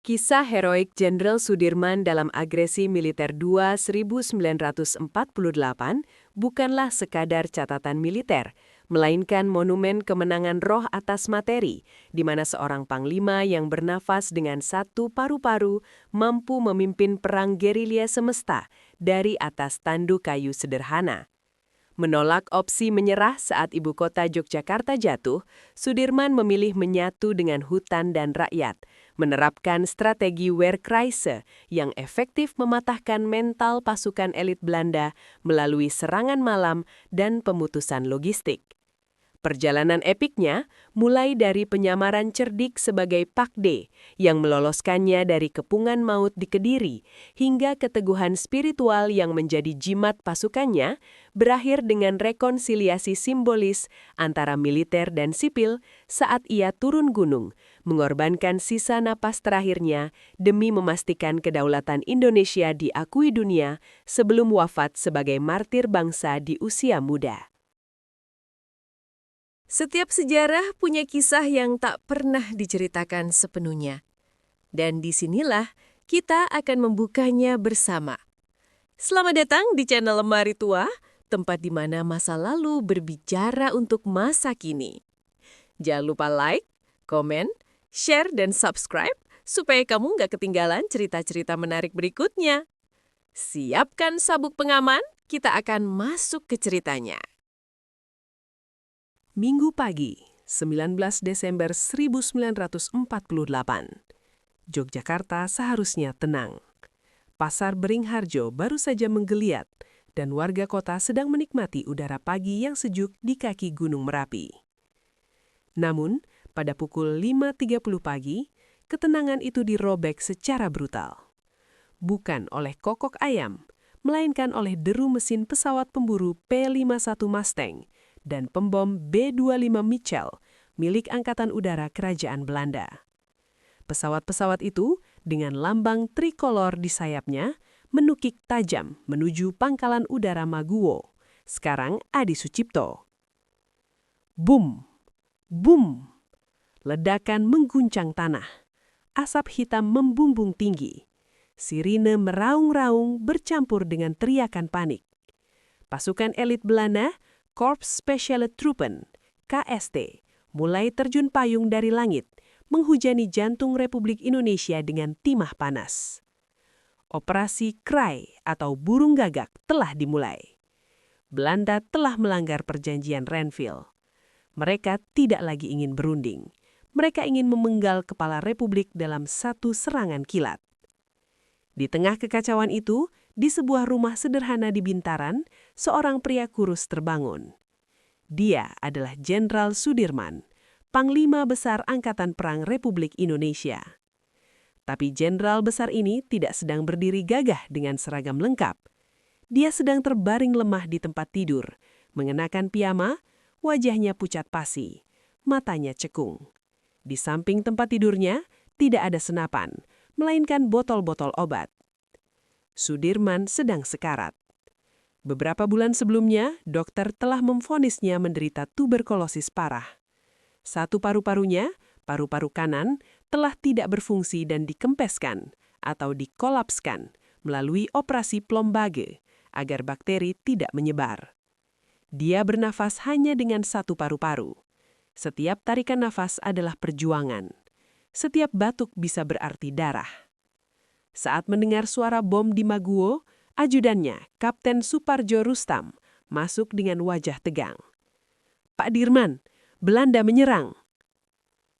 Kisah heroik Jenderal Sudirman dalam Agresi Militer II 1948 bukanlah sekadar catatan militer, melainkan monumen kemenangan roh atas materi, di mana seorang panglima yang bernafas dengan satu paru-paru mampu memimpin perang gerilya semesta dari atas tanduk kayu sederhana. Menolak opsi menyerah saat ibu kota Yogyakarta jatuh, Sudirman memilih menyatu dengan hutan dan rakyat, menerapkan strategi Weerkrijse yang efektif mematahkan mental pasukan elit Belanda melalui serangan malam dan pemutusan logistik. Perjalanan epiknya mulai dari penyamaran cerdik sebagai Pakde yang meloloskannya dari kepungan maut di Kediri hingga keteguhan spiritual yang menjadi jimat pasukannya berakhir dengan rekonsiliasi simbolis antara militer dan sipil saat ia turun gunung, mengorbankan sisa napas terakhirnya demi memastikan kedaulatan Indonesia diakui dunia sebelum wafat sebagai martir bangsa di usia muda. Setiap sejarah punya kisah yang tak pernah diceritakan sepenuhnya. Dan disinilah kita akan membukanya bersama. Selamat datang di channel Lemari Tua, tempat di mana masa lalu berbicara untuk masa kini. Jangan lupa like, komen, share, dan subscribe supaya kamu nggak ketinggalan cerita-cerita menarik berikutnya. Siapkan sabuk pengaman, kita akan masuk ke ceritanya. Minggu pagi, 19 Desember 1948. Yogyakarta seharusnya tenang. Pasar Beringharjo baru saja menggeliat dan warga kota sedang menikmati udara pagi yang sejuk di kaki Gunung Merapi. Namun, pada pukul 5.30 pagi, ketenangan itu dirobek secara brutal. Bukan oleh kokok ayam, melainkan oleh deru mesin pesawat pemburu P-51 Mustang dan pembom B-25 Mitchell milik Angkatan Udara Kerajaan Belanda. Pesawat-pesawat itu dengan lambang trikolor di sayapnya menukik tajam menuju Pangkalan Udara Maguwo, sekarang Adi Sucipto. Bum! Bum! Ledakan mengguncang tanah. Asap hitam membumbung tinggi. Sirine meraung-raung bercampur dengan teriakan panik. Pasukan elit Belanda, Korps Speciale Troepen, KST, mulai terjun payung dari langit, menghujani jantung Republik Indonesia dengan timah panas. Operasi Kraai atau Burung Gagak telah dimulai. Belanda telah melanggar perjanjian Renville. Mereka tidak lagi ingin berunding. Mereka ingin memenggal kepala Republik dalam satu serangan kilat. Di tengah kekacauan itu, di sebuah rumah sederhana di Bintaran, seorang pria kurus terbangun. Dia adalah Jenderal Sudirman, Panglima Besar Angkatan Perang Republik Indonesia. Tapi Jenderal besar ini tidak sedang berdiri gagah dengan seragam lengkap. Dia sedang terbaring lemah di tempat tidur, mengenakan piyama, wajahnya pucat pasi, matanya cekung. Di samping tempat tidurnya, tidak ada senapan, melainkan botol-botol obat. Sudirman sedang sekarat. Beberapa bulan sebelumnya, dokter telah memvonisnya menderita tuberkulosis parah. Satu paru-parunya, paru-paru kanan, telah tidak berfungsi dan dikempeskan atau dikolapskan melalui operasi plombage agar bakteri tidak menyebar. Dia bernafas hanya dengan satu paru-paru. Setiap tarikan nafas adalah perjuangan. Setiap batuk bisa berarti darah. Saat mendengar suara bom di Maguwo, ajudannya, Kapten Suparjo Rustam, masuk dengan wajah tegang. "Pak Dirman, Belanda menyerang."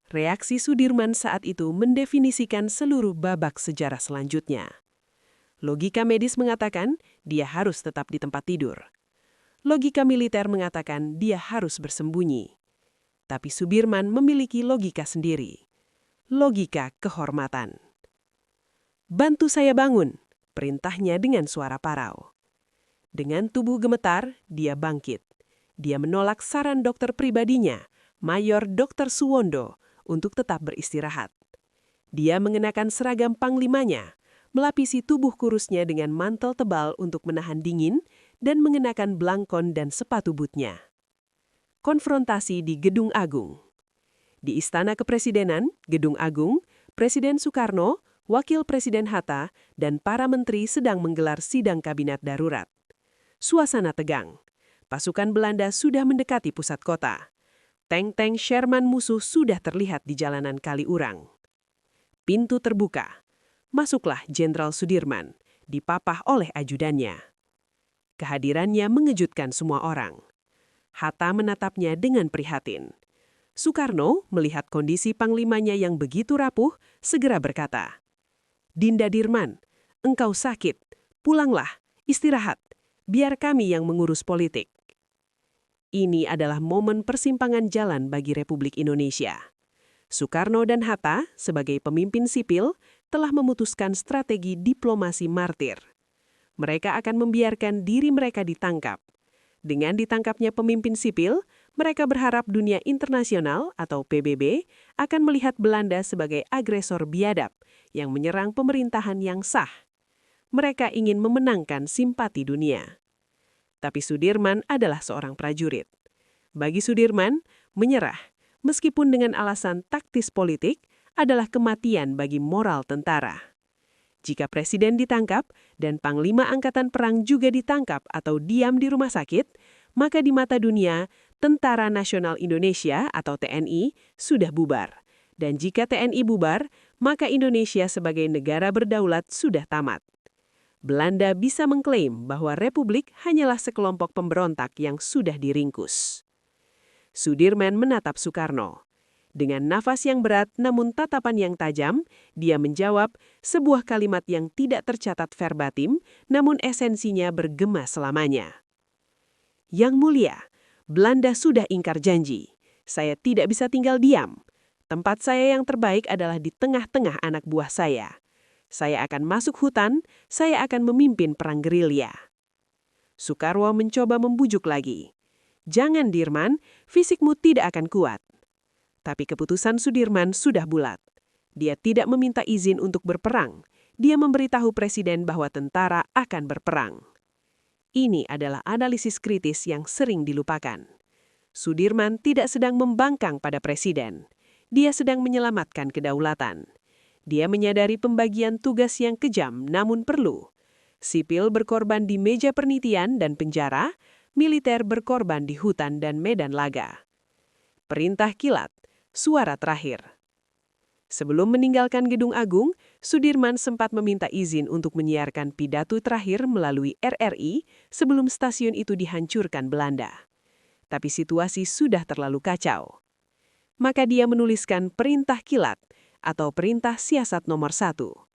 Reaksi Sudirman saat itu mendefinisikan seluruh babak sejarah selanjutnya. Logika medis mengatakan dia harus tetap di tempat tidur. Logika militer mengatakan dia harus bersembunyi. Tapi Sudirman memiliki logika sendiri. Logika kehormatan. "Bantu saya bangun," perintahnya dengan suara parau. Dengan tubuh gemetar, dia bangkit. Dia menolak saran dokter pribadinya, Mayor Dr. Suwondo, untuk tetap beristirahat. Dia mengenakan seragam panglimanya, melapisi tubuh kurusnya dengan mantel tebal untuk menahan dingin, dan mengenakan blangkon dan sepatu bootnya. Konfrontasi di Gedung Agung. Di Istana Kepresidenan, Gedung Agung, Presiden Soekarno, Wakil Presiden Hatta dan para menteri sedang menggelar sidang kabinet darurat. Suasana tegang. Pasukan Belanda sudah mendekati pusat kota. Tank-tank Sherman musuh sudah terlihat di jalanan Kaliurang. Pintu terbuka. Masuklah Jenderal Sudirman, dipapah oleh ajudannya. Kehadirannya mengejutkan semua orang. Hatta menatapnya dengan prihatin. Soekarno melihat kondisi panglimanya yang begitu rapuh, segera berkata, "Dinda Dirman, engkau sakit. Pulanglah, istirahat. Biar kami yang mengurus politik." Ini adalah momen persimpangan jalan bagi Republik Indonesia. Soekarno dan Hatta, sebagai pemimpin sipil, telah memutuskan strategi diplomasi martir. Mereka akan membiarkan diri mereka ditangkap. Dengan ditangkapnya pemimpin sipil, mereka berharap dunia internasional atau PBB akan melihat Belanda sebagai agresor biadab yang menyerang pemerintahan yang sah. Mereka ingin memenangkan simpati dunia. Tapi Sudirman adalah seorang prajurit. Bagi Sudirman, menyerah, meskipun dengan alasan taktis politik, adalah kematian bagi moral tentara. Jika presiden ditangkap dan panglima angkatan perang juga ditangkap atau diam di rumah sakit, maka di mata dunia, Tentara Nasional Indonesia atau TNI sudah bubar. Dan jika TNI bubar, maka Indonesia sebagai negara berdaulat sudah tamat. Belanda bisa mengklaim bahwa Republik hanyalah sekelompok pemberontak yang sudah diringkus. Sudirman menatap Soekarno. Dengan nafas yang berat namun tatapan yang tajam, dia menjawab sebuah kalimat yang tidak tercatat verbatim, namun esensinya bergema selamanya. "Yang mulia, Belanda sudah ingkar janji. Saya tidak bisa tinggal diam. Tempat saya yang terbaik adalah di tengah-tengah anak buah saya. Saya akan masuk hutan, saya akan memimpin perang gerilya." Soekarwo mencoba membujuk lagi. "Jangan Dirman, fisikmu tidak akan kuat." Tapi keputusan Sudirman sudah bulat. Dia tidak meminta izin untuk berperang. Dia memberitahu presiden bahwa tentara akan berperang. Ini adalah analisis kritis yang sering dilupakan. Sudirman tidak sedang membangkang pada presiden. Dia sedang menyelamatkan kedaulatan. Dia menyadari pembagian tugas yang kejam namun perlu. Sipil berkorban di meja penelitian dan penjara, militer berkorban di hutan dan medan laga. Perintah kilat, suara terakhir. Sebelum meninggalkan Gedung Agung, Sudirman sempat meminta izin untuk menyiarkan pidato terakhir melalui RRI sebelum stasiun itu dihancurkan Belanda. Tapi situasi sudah terlalu kacau. Maka dia menuliskan perintah kilat, atau perintah siasat nomor 1.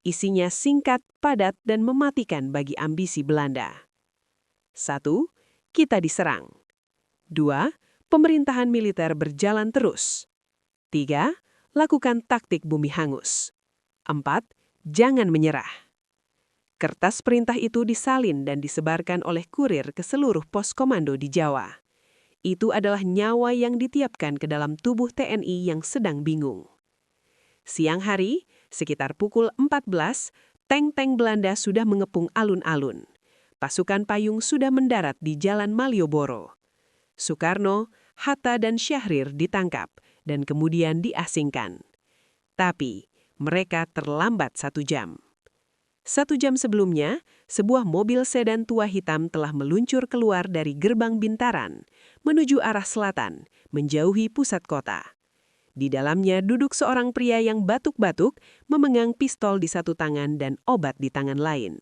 Isinya singkat, padat, dan mematikan bagi ambisi Belanda. 1. Kita diserang. 2. Pemerintahan militer berjalan terus. 3. Lakukan taktik bumi hangus. 4. Jangan menyerah. Kertas perintah itu disalin dan disebarkan oleh kurir ke seluruh pos komando di Jawa. Itu adalah nyawa yang ditiapkan ke dalam tubuh TNI yang sedang bingung. Siang hari, sekitar pukul 14, tank-tank Belanda sudah mengepung alun-alun. Pasukan payung sudah mendarat di Jalan Malioboro. Soekarno, Hatta, dan Syahrir ditangkap dan kemudian diasingkan. Tapi mereka terlambat 1 jam. 1 jam sebelumnya, sebuah mobil sedan tua hitam telah meluncur keluar dari gerbang Bintaran, menuju arah selatan, menjauhi pusat kota. Di dalamnya duduk seorang pria yang batuk-batuk, memegang pistol di satu tangan dan obat di tangan lain.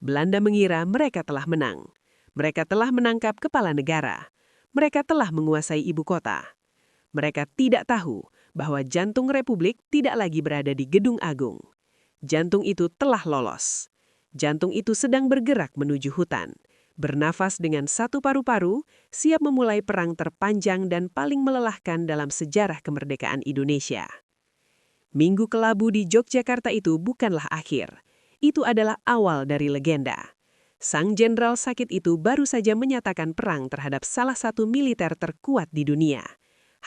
Belanda mengira mereka telah menang. Mereka telah menangkap kepala negara. Mereka telah menguasai ibu kota. Mereka tidak tahu bahwa jantung Republik tidak lagi berada di Gedung Agung. Jantung itu telah lolos. Jantung itu sedang bergerak menuju hutan. Bernafas dengan satu paru-paru, siap memulai perang terpanjang dan paling melelahkan dalam sejarah kemerdekaan Indonesia. Minggu Kelabu di Yogyakarta itu bukanlah akhir. Itu adalah awal dari legenda. Sang jenderal sakit itu baru saja menyatakan perang terhadap salah satu militer terkuat di dunia,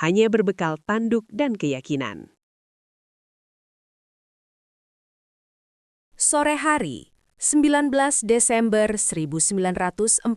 hanya berbekal tanduk dan keyakinan. Sore hari, 19 Desember 1948,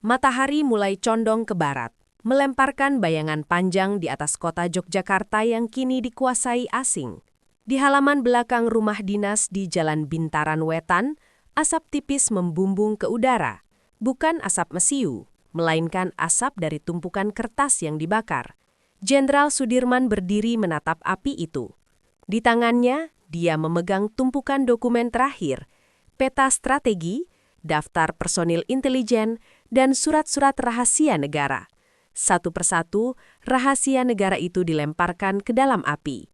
matahari mulai condong ke barat, melemparkan bayangan panjang di atas kota Yogyakarta yang kini dikuasai asing. Di halaman belakang rumah dinas di Jalan Bintaran Wetan, asap tipis membumbung ke udara. Bukan asap mesiu, melainkan asap dari tumpukan kertas yang dibakar. Jenderal Sudirman berdiri menatap api itu. Di tangannya, dia memegang tumpukan dokumen terakhir, peta strategi, daftar personil intelijen, dan surat-surat rahasia negara. Satu persatu, rahasia negara itu dilemparkan ke dalam api.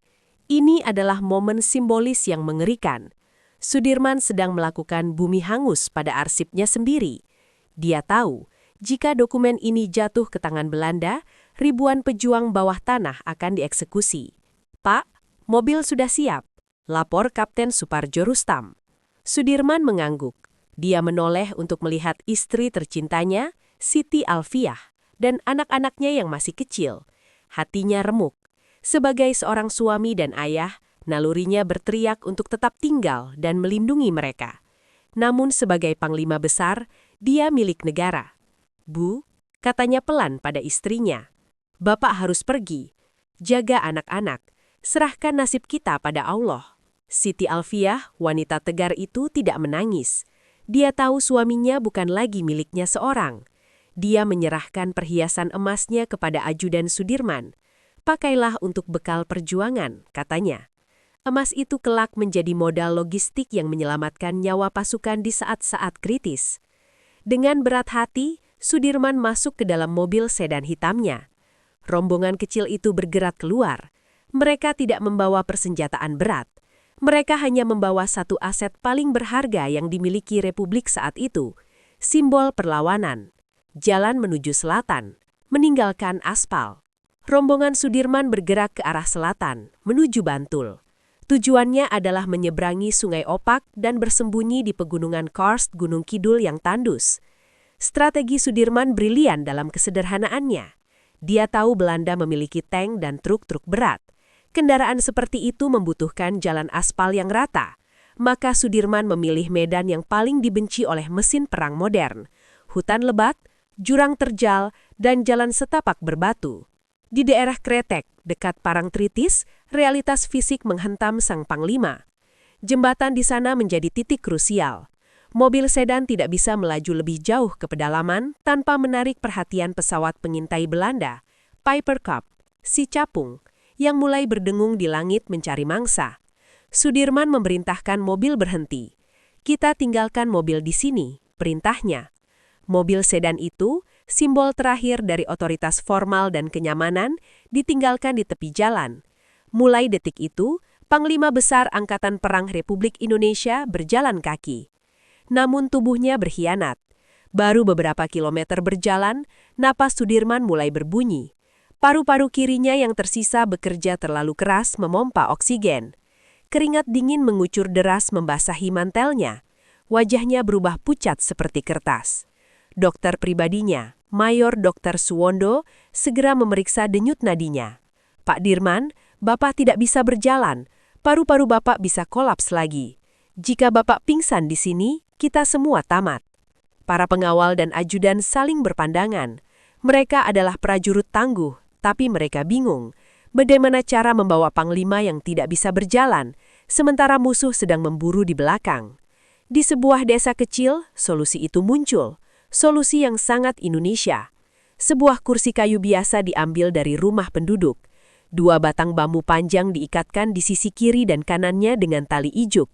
Ini adalah momen simbolis yang mengerikan. Sudirman sedang melakukan bumi hangus pada arsipnya sendiri. Dia tahu, jika dokumen ini jatuh ke tangan Belanda, ribuan pejuang bawah tanah akan dieksekusi. "Pak, mobil sudah siap," lapor Kapten Suparjo Rustam. Sudirman mengangguk. Dia menoleh untuk melihat istri tercintanya, Siti Alfiah, dan anak-anaknya yang masih kecil. Hatinya remuk. Sebagai seorang suami dan ayah, nalurinya berteriak untuk tetap tinggal dan melindungi mereka. Namun sebagai panglima besar, dia milik negara. "Bu," katanya pelan pada istrinya, "Bapak harus pergi. Jaga anak-anak. Serahkan nasib kita pada Allah." Siti Alfiah, wanita tegar itu tidak menangis. Dia tahu suaminya bukan lagi miliknya seorang. Dia menyerahkan perhiasan emasnya kepada ajudan Sudirman. "Pakailah untuk bekal perjuangan," katanya. Emas itu kelak menjadi modal logistik yang menyelamatkan nyawa pasukan di saat-saat kritis. Dengan berat hati, Sudirman masuk ke dalam mobil sedan hitamnya. Rombongan kecil itu bergerak keluar. Mereka tidak membawa persenjataan berat. Mereka hanya membawa satu aset paling berharga yang dimiliki Republik saat itu, simbol perlawanan. Jalan menuju selatan, meninggalkan aspal. Rombongan Sudirman bergerak ke arah selatan, menuju Bantul. Tujuannya adalah menyeberangi Sungai Opak dan bersembunyi di pegunungan Karst Gunung Kidul yang tandus. Strategi Sudirman brilian dalam kesederhanaannya. Dia tahu Belanda memiliki tank dan truk-truk berat. Kendaraan seperti itu membutuhkan jalan aspal yang rata. Maka Sudirman memilih medan yang paling dibenci oleh mesin perang modern. Hutan lebat, jurang terjal, dan jalan setapak berbatu. Di daerah Kretek, dekat Parangtritis, realitas fisik menghentam sang panglima. Jembatan di sana menjadi titik krusial. Mobil sedan tidak bisa melaju lebih jauh ke pedalaman tanpa menarik perhatian pesawat pengintai Belanda, Piper Cub, si capung, yang mulai berdengung di langit mencari mangsa. Sudirman memerintahkan mobil berhenti. "Kita tinggalkan mobil di sini," perintahnya. Mobil sedan itu, simbol terakhir dari otoritas formal dan kenyamanan, ditinggalkan di tepi jalan. Mulai detik itu, Panglima Besar Angkatan Perang Republik Indonesia berjalan kaki. Namun tubuhnya berkhianat. Baru beberapa kilometer berjalan, napas Sudirman mulai berbunyi. Paru-paru kirinya yang tersisa bekerja terlalu keras memompa oksigen. Keringat dingin mengucur deras membasahi mantelnya. Wajahnya berubah pucat seperti kertas. Dokter pribadinya, Mayor Dr. Suwondo, segera memeriksa denyut nadinya. "Pak Dirman, Bapak tidak bisa berjalan. Paru-paru Bapak bisa kolaps lagi. Jika Bapak pingsan di sini, kita semua tamat." Para pengawal dan ajudan saling berpandangan. Mereka adalah prajurit tangguh, tapi mereka bingung. Bagaimana cara membawa panglima yang tidak bisa berjalan, sementara musuh sedang memburu di belakang. Di sebuah desa kecil, solusi itu muncul. Solusi yang sangat Indonesia. Sebuah kursi kayu biasa diambil dari rumah penduduk. 2 batang bambu panjang diikatkan di sisi kiri dan kanannya dengan tali ijuk.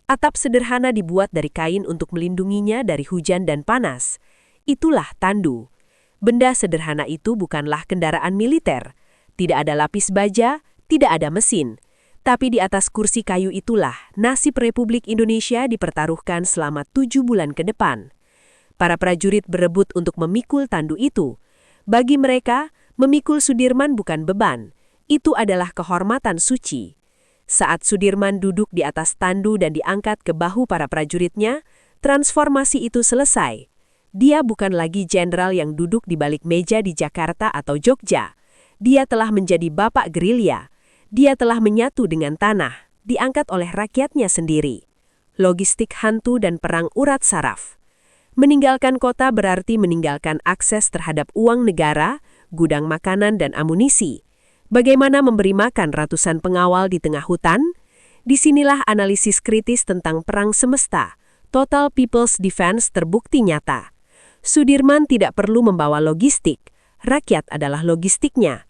Atap sederhana dibuat dari kain untuk melindunginya dari hujan dan panas. Itulah tandu. Benda sederhana itu bukanlah kendaraan militer. Tidak ada lapis baja, tidak ada mesin. Tapi di atas kursi kayu itulah nasib Republik Indonesia dipertaruhkan selama 7 bulan ke depan. Para prajurit berebut untuk memikul tandu itu. Bagi mereka, memikul Sudirman bukan beban. Itu adalah kehormatan suci. Saat Sudirman duduk di atas tandu dan diangkat ke bahu para prajuritnya, transformasi itu selesai. Dia bukan lagi jenderal yang duduk di balik meja di Jakarta atau Jogja. Dia telah menjadi bapak gerilya. Dia telah menyatu dengan tanah, diangkat oleh rakyatnya sendiri. Logistik hantu dan perang urat saraf. Meninggalkan kota berarti meninggalkan akses terhadap uang negara, gudang makanan dan amunisi. Bagaimana memberi makan ratusan pengawal di tengah hutan? Disinilah analisis kritis tentang perang semesta, Total People's Defense terbukti nyata. Sudirman tidak perlu membawa logistik, rakyat adalah logistiknya.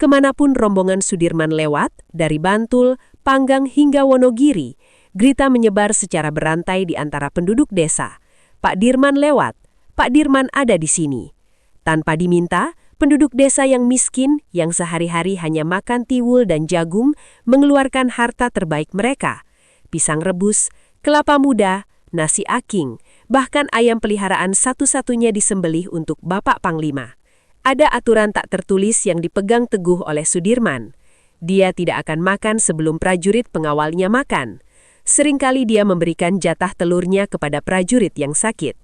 Kemanapun rombongan Sudirman lewat, dari Bantul, Panggang hingga Wonogiri, berita menyebar secara berantai di antara penduduk desa. Pak Dirman lewat, Pak Dirman ada di sini. Tanpa diminta, penduduk desa yang miskin, yang sehari-hari hanya makan tiwul dan jagung, mengeluarkan harta terbaik mereka. Pisang rebus, kelapa muda, nasi aking, bahkan ayam peliharaan satu-satunya disembelih untuk Bapak Panglima. Ada aturan tak tertulis yang dipegang teguh oleh Sudirman. Dia tidak akan makan sebelum prajurit pengawalnya makan. Seringkali dia memberikan jatah telurnya kepada prajurit yang sakit.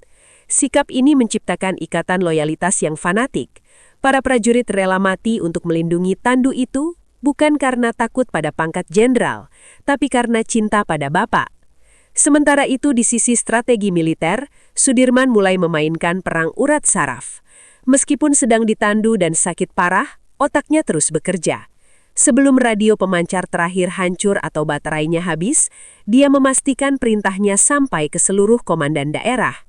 Sikap ini menciptakan ikatan loyalitas yang fanatik. Para prajurit rela mati untuk melindungi tandu itu, bukan karena takut pada pangkat jenderal, tapi karena cinta pada Bapak. Sementara itu di sisi strategi militer, Sudirman mulai memainkan perang urat saraf. Meskipun sedang ditandu dan sakit parah, otaknya terus bekerja. Sebelum radio pemancar terakhir hancur atau baterainya habis, dia memastikan perintahnya sampai ke seluruh komandan daerah.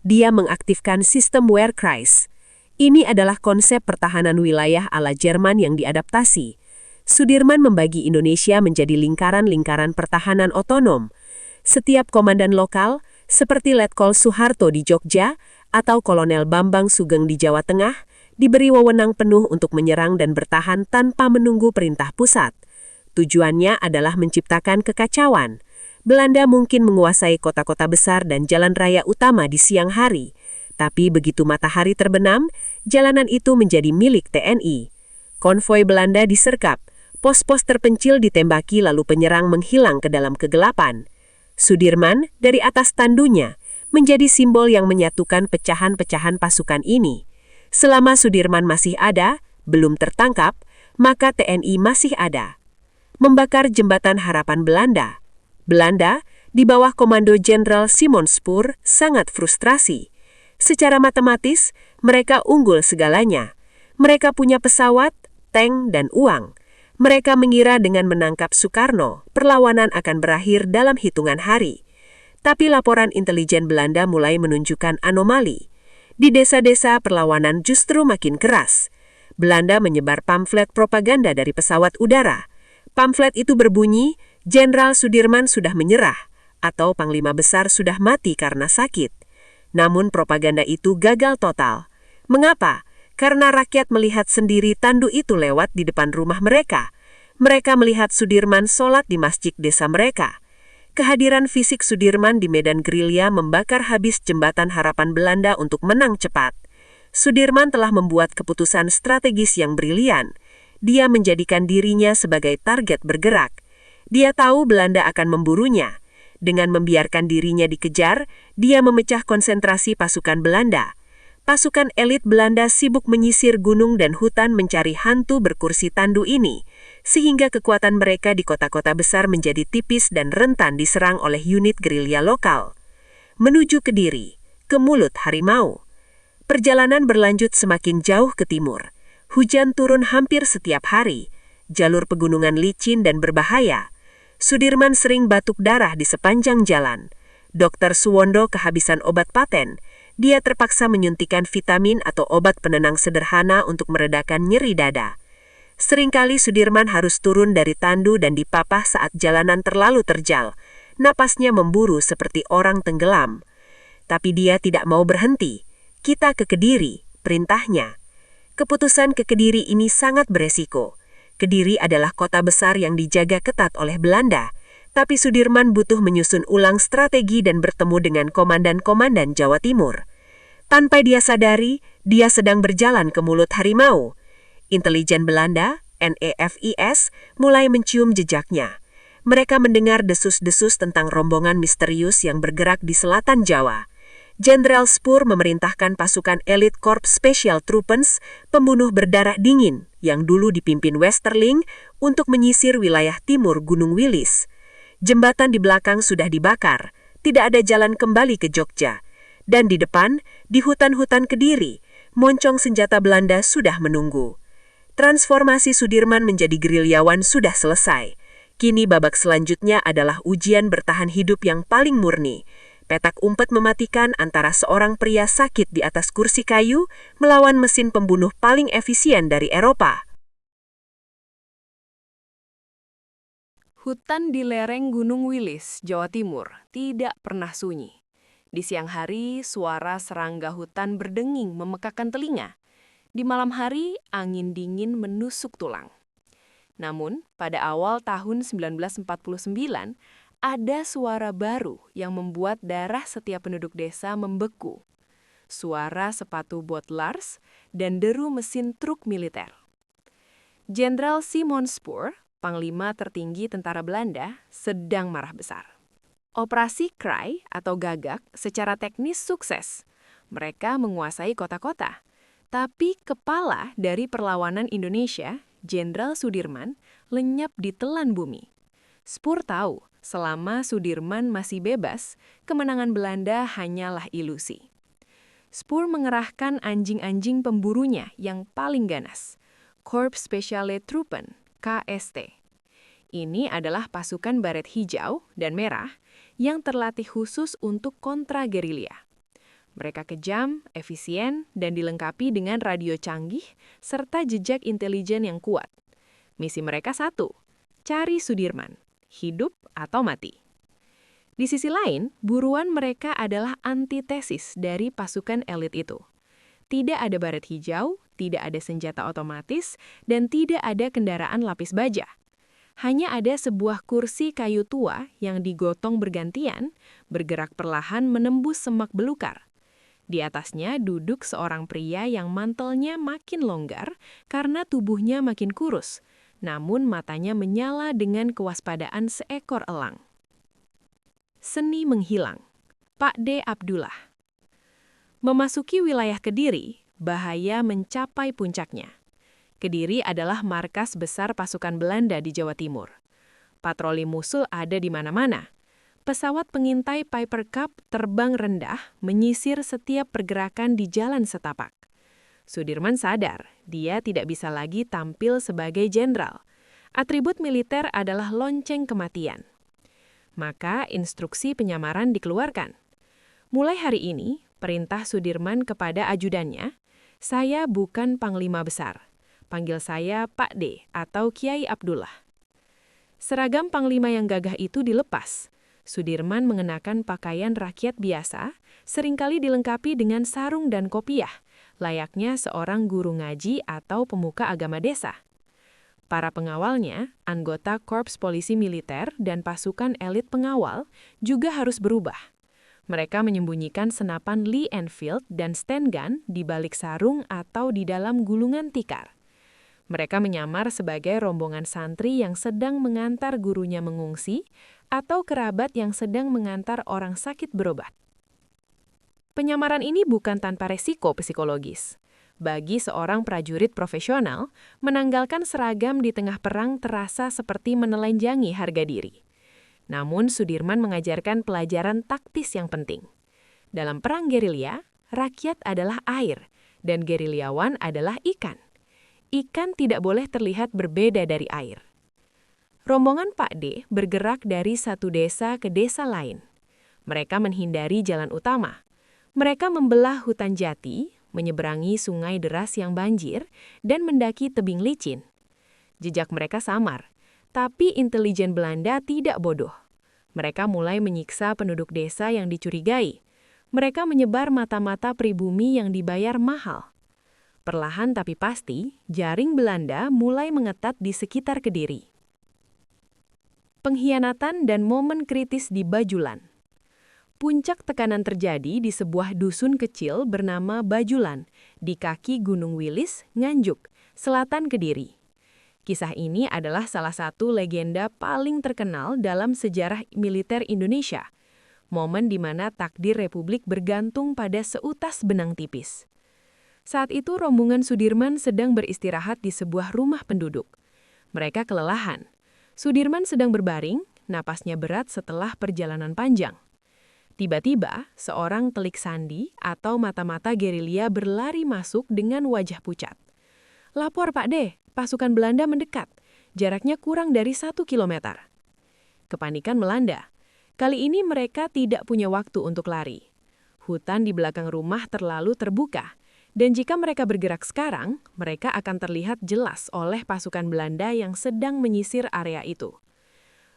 Dia mengaktifkan sistem Wehrkreis. Ini adalah konsep pertahanan wilayah ala Jerman yang diadaptasi. Sudirman membagi Indonesia menjadi lingkaran-lingkaran pertahanan otonom. Setiap komandan lokal, seperti Letkol Soeharto di Jogja atau Kolonel Bambang Sugeng di Jawa Tengah, diberi wewenang penuh untuk menyerang dan bertahan tanpa menunggu perintah pusat. Tujuannya adalah menciptakan kekacauan. Belanda mungkin menguasai kota-kota besar dan jalan raya utama di siang hari. Tapi begitu matahari terbenam, jalanan itu menjadi milik TNI. Konvoi Belanda disergap, pos-pos terpencil ditembaki lalu penyerang menghilang ke dalam kegelapan. Sudirman, dari atas tandunya, menjadi simbol yang menyatukan pecahan-pecahan pasukan ini. Selama Sudirman masih ada, belum tertangkap, maka TNI masih ada. Membakar jembatan harapan Belanda. Belanda, di bawah komando Jenderal Simon Spoor, sangat frustrasi. Secara matematis, mereka unggul segalanya. Mereka punya pesawat, tank, dan uang. Mereka mengira dengan menangkap Soekarno, perlawanan akan berakhir dalam hitungan hari. Tapi laporan intelijen Belanda mulai menunjukkan anomali. Di desa-desa perlawanan justru makin keras. Belanda menyebar pamflet propaganda dari pesawat udara. Pamflet itu berbunyi, Jenderal Sudirman sudah menyerah, atau Panglima Besar sudah mati karena sakit. Namun propaganda itu gagal total. Mengapa? Karena rakyat melihat sendiri tandu itu lewat di depan rumah mereka. Mereka melihat Sudirman sholat di masjid desa mereka. Kehadiran fisik Sudirman di medan gerilya membakar habis jembatan harapan Belanda untuk menang cepat. Sudirman telah membuat keputusan strategis yang brilian. Dia menjadikan dirinya sebagai target bergerak. Dia tahu Belanda akan memburunya. Dengan membiarkan dirinya dikejar, dia memecah konsentrasi pasukan Belanda. Pasukan elit Belanda sibuk menyisir gunung dan hutan mencari hantu berkursi tandu ini, sehingga kekuatan mereka di kota-kota besar menjadi tipis dan rentan diserang oleh unit gerilya lokal. Menuju Kediri, ke mulut harimau. Perjalanan berlanjut semakin jauh ke timur. Hujan turun hampir setiap hari. Jalur pegunungan licin dan berbahaya. Sudirman sering batuk darah di sepanjang jalan. Dr. Suwondo kehabisan obat paten. Dia terpaksa menyuntikkan vitamin atau obat penenang sederhana untuk meredakan nyeri dada. Seringkali Sudirman harus turun dari tandu dan dipapah saat jalanan terlalu terjal. Napasnya memburu seperti orang tenggelam. Tapi dia tidak mau berhenti. Kita ke Kediri, perintahnya. Keputusan ke Kediri ini sangat beresiko. Kediri adalah kota besar yang dijaga ketat oleh Belanda. Tapi Sudirman butuh menyusun ulang strategi dan bertemu dengan komandan-komandan Jawa Timur. Tanpa dia sadari, dia sedang berjalan ke mulut harimau. Intelijen Belanda, NEFIS, mulai mencium jejaknya. Mereka mendengar desus-desus tentang rombongan misterius yang bergerak di selatan Jawa. Jenderal Spoor memerintahkan pasukan elit Korps Special Troopens, pembunuh berdarah dingin, yang dulu dipimpin Westerling, untuk menyisir wilayah timur Gunung Wilis. Jembatan di belakang sudah dibakar, tidak ada jalan kembali ke Jogja. Dan di depan, di hutan-hutan Kediri, moncong senjata Belanda sudah menunggu. Transformasi Sudirman menjadi gerilyawan sudah selesai. Kini babak selanjutnya adalah ujian bertahan hidup yang paling murni. Petak umpet mematikan antara seorang pria sakit di atas kursi kayu melawan mesin pembunuh paling efisien dari Eropa. Hutan di lereng Gunung Wilis, Jawa Timur, tidak pernah sunyi. Di siang hari, suara serangga hutan berdenging memekakan telinga. Di malam hari, angin dingin menusuk tulang. Namun, pada awal tahun 1949, ada suara baru yang membuat darah setiap penduduk desa membeku. Suara sepatu bot Lars dan deru mesin truk militer. Jenderal Simon Spoor, Panglima tertinggi tentara Belanda, sedang marah besar. Operasi Krai atau Gagak secara teknis sukses. Mereka menguasai kota-kota. Tapi kepala dari perlawanan Indonesia, Jenderal Sudirman, lenyap di telan bumi. Spoor tahu, selama Sudirman masih bebas, kemenangan Belanda hanyalah ilusi. Spoor mengerahkan anjing-anjing pemburunya yang paling ganas, Korps Speciale Truppen, KST. Ini adalah pasukan baret hijau dan merah yang terlatih khusus untuk kontra-gerilya. Mereka kejam, efisien, dan dilengkapi dengan radio canggih serta jejak intelijen yang kuat. Misi mereka satu, cari Sudirman, hidup atau mati. Di sisi lain, buruan mereka adalah antitesis dari pasukan elit itu. Tidak ada baret hijau, tidak ada senjata otomatis, dan tidak ada kendaraan lapis baja. Hanya ada sebuah kursi kayu tua yang digotong bergantian, bergerak perlahan menembus semak belukar. Di atasnya duduk seorang pria yang mantelnya makin longgar karena tubuhnya makin kurus, namun matanya menyala dengan kewaspadaan seekor elang. Seni menghilang. Pak D. Abdullah. Memasuki wilayah Kediri, bahaya mencapai puncaknya. Kediri adalah markas besar pasukan Belanda di Jawa Timur. Patroli musuh ada di mana-mana. Pesawat pengintai Piper Cup terbang rendah, menyisir setiap pergerakan di jalan setapak. Sudirman sadar, dia tidak bisa lagi tampil sebagai jenderal. Atribut militer adalah lonceng kematian. Maka instruksi penyamaran dikeluarkan. Mulai hari ini, perintah Sudirman kepada ajudannya, saya bukan Panglima Besar. Panggil saya Pak D atau Kiai Abdullah. Seragam Panglima yang gagah itu dilepas. Sudirman mengenakan pakaian rakyat biasa, seringkali dilengkapi dengan sarung dan kopiah, layaknya seorang guru ngaji atau pemuka agama desa. Para pengawalnya, anggota Korps Polisi Militer dan pasukan elit pengawal, juga harus berubah. Mereka menyembunyikan senapan Lee Enfield dan stand gun di balik sarung atau di dalam gulungan tikar. Mereka menyamar sebagai rombongan santri yang sedang mengantar gurunya mengungsi atau kerabat yang sedang mengantar orang sakit berobat. Penyamaran ini bukan tanpa resiko psikologis. Bagi seorang prajurit profesional, menanggalkan seragam di tengah perang terasa seperti menelanjangi harga diri. Namun Sudirman mengajarkan pelajaran taktis yang penting. Dalam perang gerilya, rakyat adalah air dan gerilyawan adalah ikan. Ikan tidak boleh terlihat berbeda dari air. Rombongan Pak D bergerak dari satu desa ke desa lain. Mereka menghindari jalan utama. Mereka membelah hutan jati, menyeberangi sungai deras yang banjir, dan mendaki tebing licin. Jejak mereka samar, tapi intelijen Belanda tidak bodoh. Mereka mulai menyiksa penduduk desa yang dicurigai. Mereka menyebar mata-mata pribumi yang dibayar mahal. Perlahan tapi pasti, jaring Belanda mulai mengetat di sekitar Kediri. Pengkhianatan dan momen kritis di Bajulan. Puncak tekanan terjadi di sebuah dusun kecil bernama Bajulan, di kaki Gunung Wilis, Nganjuk, selatan Kediri. Kisah ini adalah salah satu legenda paling terkenal dalam sejarah militer Indonesia. Momen di mana takdir Republik bergantung pada seutas benang tipis. Saat itu rombongan Sudirman sedang beristirahat di sebuah rumah penduduk. Mereka kelelahan. Sudirman sedang berbaring, napasnya berat setelah perjalanan panjang. Tiba-tiba, seorang telik sandi atau mata-mata gerilya berlari masuk dengan wajah pucat. "Lapor Pak D, pasukan Belanda mendekat. Jaraknya kurang dari 1 kilometer." Kepanikan melanda. Kali ini mereka tidak punya waktu untuk lari. Hutan di belakang rumah terlalu terbuka, dan jika mereka bergerak sekarang, mereka akan terlihat jelas oleh pasukan Belanda yang sedang menyisir area itu.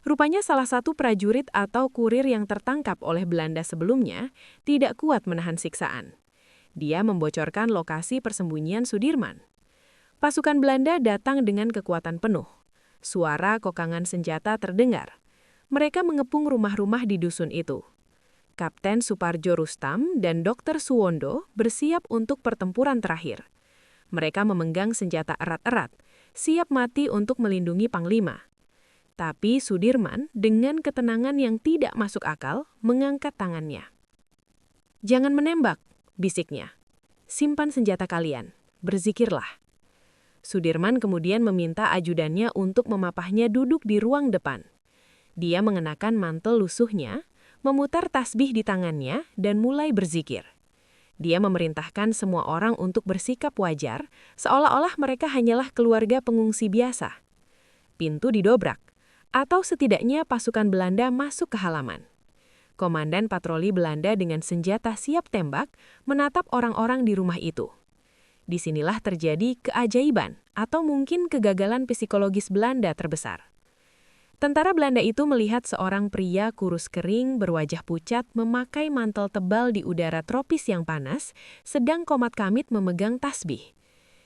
Rupanya salah satu prajurit atau kurir yang tertangkap oleh Belanda sebelumnya tidak kuat menahan siksaan. Dia membocorkan lokasi persembunyian Sudirman. Pasukan Belanda datang dengan kekuatan penuh. Suara kokangan senjata terdengar. Mereka mengepung rumah-rumah di dusun itu. Kapten Suparjo Rustam dan Dr. Suwondo bersiap untuk pertempuran terakhir. Mereka memegang senjata erat-erat, siap mati untuk melindungi Panglima. Tapi Sudirman dengan ketenangan yang tidak masuk akal mengangkat tangannya. "Jangan menembak," bisiknya. "Simpan senjata kalian, berzikirlah." Sudirman kemudian meminta ajudannya untuk memapahnya duduk di ruang depan. Dia mengenakan mantel lusuhnya, memutar tasbih di tangannya, dan mulai berzikir. Dia memerintahkan semua orang untuk bersikap wajar, seolah-olah mereka hanyalah keluarga pengungsi biasa. Pintu didobrak, atau setidaknya pasukan Belanda masuk ke halaman. Komandan patroli Belanda dengan senjata siap tembak menatap orang-orang di rumah itu. Disinilah terjadi keajaiban, atau mungkin kegagalan psikologis Belanda terbesar. Tentara Belanda itu melihat seorang pria kurus kering berwajah pucat memakai mantel tebal di udara tropis yang panas, sedang komat kamit memegang tasbih.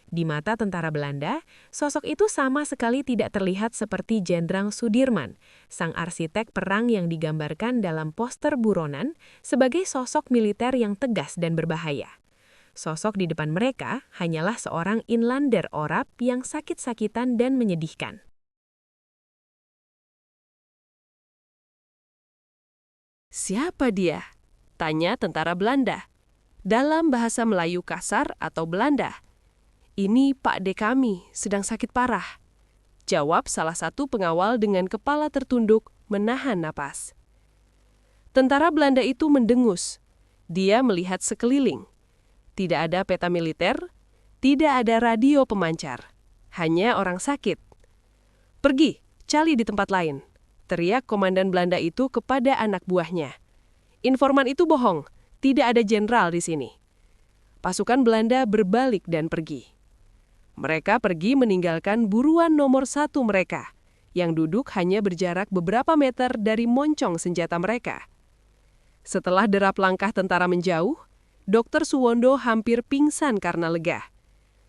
Di mata tentara Belanda, sosok itu sama sekali tidak terlihat seperti Jenderal Sudirman, sang arsitek perang yang digambarkan dalam poster buronan sebagai sosok militer yang tegas dan berbahaya. Sosok di depan mereka hanyalah seorang inlander Arab yang sakit-sakitan dan menyedihkan. "Siapa dia?" tanya tentara Belanda. Dalam bahasa Melayu kasar atau Belanda. "Ini Pak D kami, sedang sakit parah," jawab salah satu pengawal dengan kepala tertunduk, menahan napas. Tentara Belanda itu mendengus. Dia melihat sekeliling. Tidak ada peta militer, tidak ada radio pemancar. Hanya orang sakit. "Pergi, cari di tempat lain," teriak komandan Belanda itu kepada anak buahnya. "Informan itu bohong, tidak ada jenderal di sini." Pasukan Belanda berbalik dan pergi. Mereka pergi meninggalkan buruan nomor 1 mereka, yang duduk hanya berjarak beberapa meter dari moncong senjata mereka. Setelah derap langkah tentara menjauh, Dr. Suwondo hampir pingsan karena lega.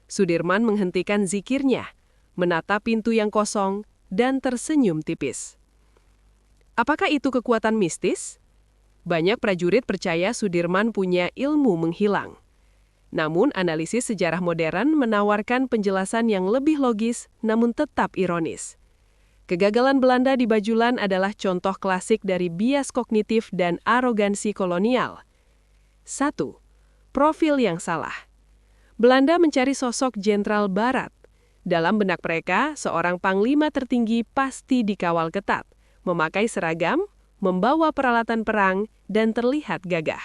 Sudirman menghentikan zikirnya, menatap pintu yang kosong, dan tersenyum tipis. Apakah itu kekuatan mistis? Banyak prajurit percaya Sudirman punya ilmu menghilang. Namun, analisis sejarah modern menawarkan penjelasan yang lebih logis, namun tetap ironis. Kegagalan Belanda di Bajulan adalah contoh klasik dari bias kognitif dan arogansi kolonial. 1. Profil yang salah. Belanda mencari sosok jenderal barat. Dalam benak mereka, seorang panglima tertinggi pasti dikawal ketat, memakai seragam, membawa peralatan perang, dan terlihat gagah.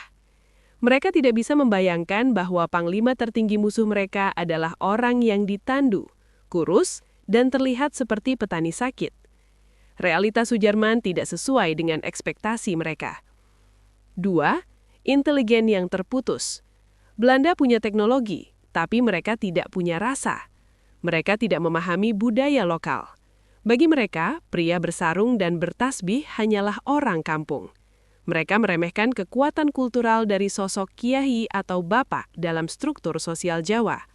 Mereka tidak bisa membayangkan bahwa panglima tertinggi musuh mereka adalah orang yang ditandu, kurus, dan terlihat seperti petani sakit. Realitas Sudirman tidak sesuai dengan ekspektasi mereka. 2. Intelijen yang terputus. Belanda punya teknologi, tapi mereka tidak punya rasa. Mereka tidak memahami budaya lokal. Bagi mereka, pria bersarung dan bertasbih hanyalah orang kampung. Mereka meremehkan kekuatan kultural dari sosok kiai atau bapak dalam struktur sosial Jawa.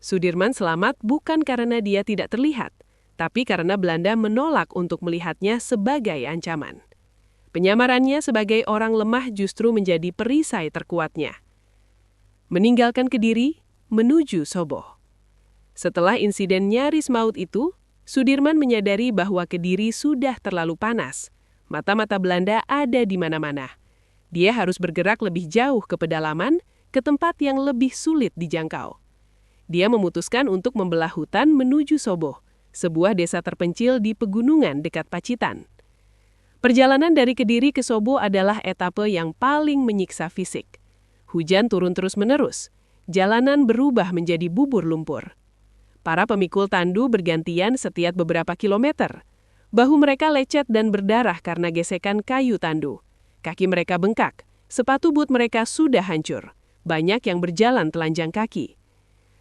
Sudirman selamat bukan karena dia tidak terlihat, tapi karena Belanda menolak untuk melihatnya sebagai ancaman. Penyamarannya sebagai orang lemah justru menjadi perisai terkuatnya. Meninggalkan Kediri, menuju Soboh. Setelah insiden nyaris maut itu, Sudirman menyadari bahwa Kediri sudah terlalu panas. Mata-mata Belanda ada di mana-mana. Dia harus bergerak lebih jauh ke pedalaman, ke tempat yang lebih sulit dijangkau. Dia memutuskan untuk membelah hutan menuju Soboh, sebuah desa terpencil di pegunungan dekat Pacitan. Perjalanan dari Kediri ke Soboh adalah etape yang paling menyiksa fisik. Hujan turun terus-menerus. Jalanan berubah menjadi bubur lumpur. Para pemikul tandu bergantian setiap beberapa kilometer. Bahu mereka lecet dan berdarah karena gesekan kayu tandu. Kaki mereka bengkak, sepatu boot mereka sudah hancur. Banyak yang berjalan telanjang kaki.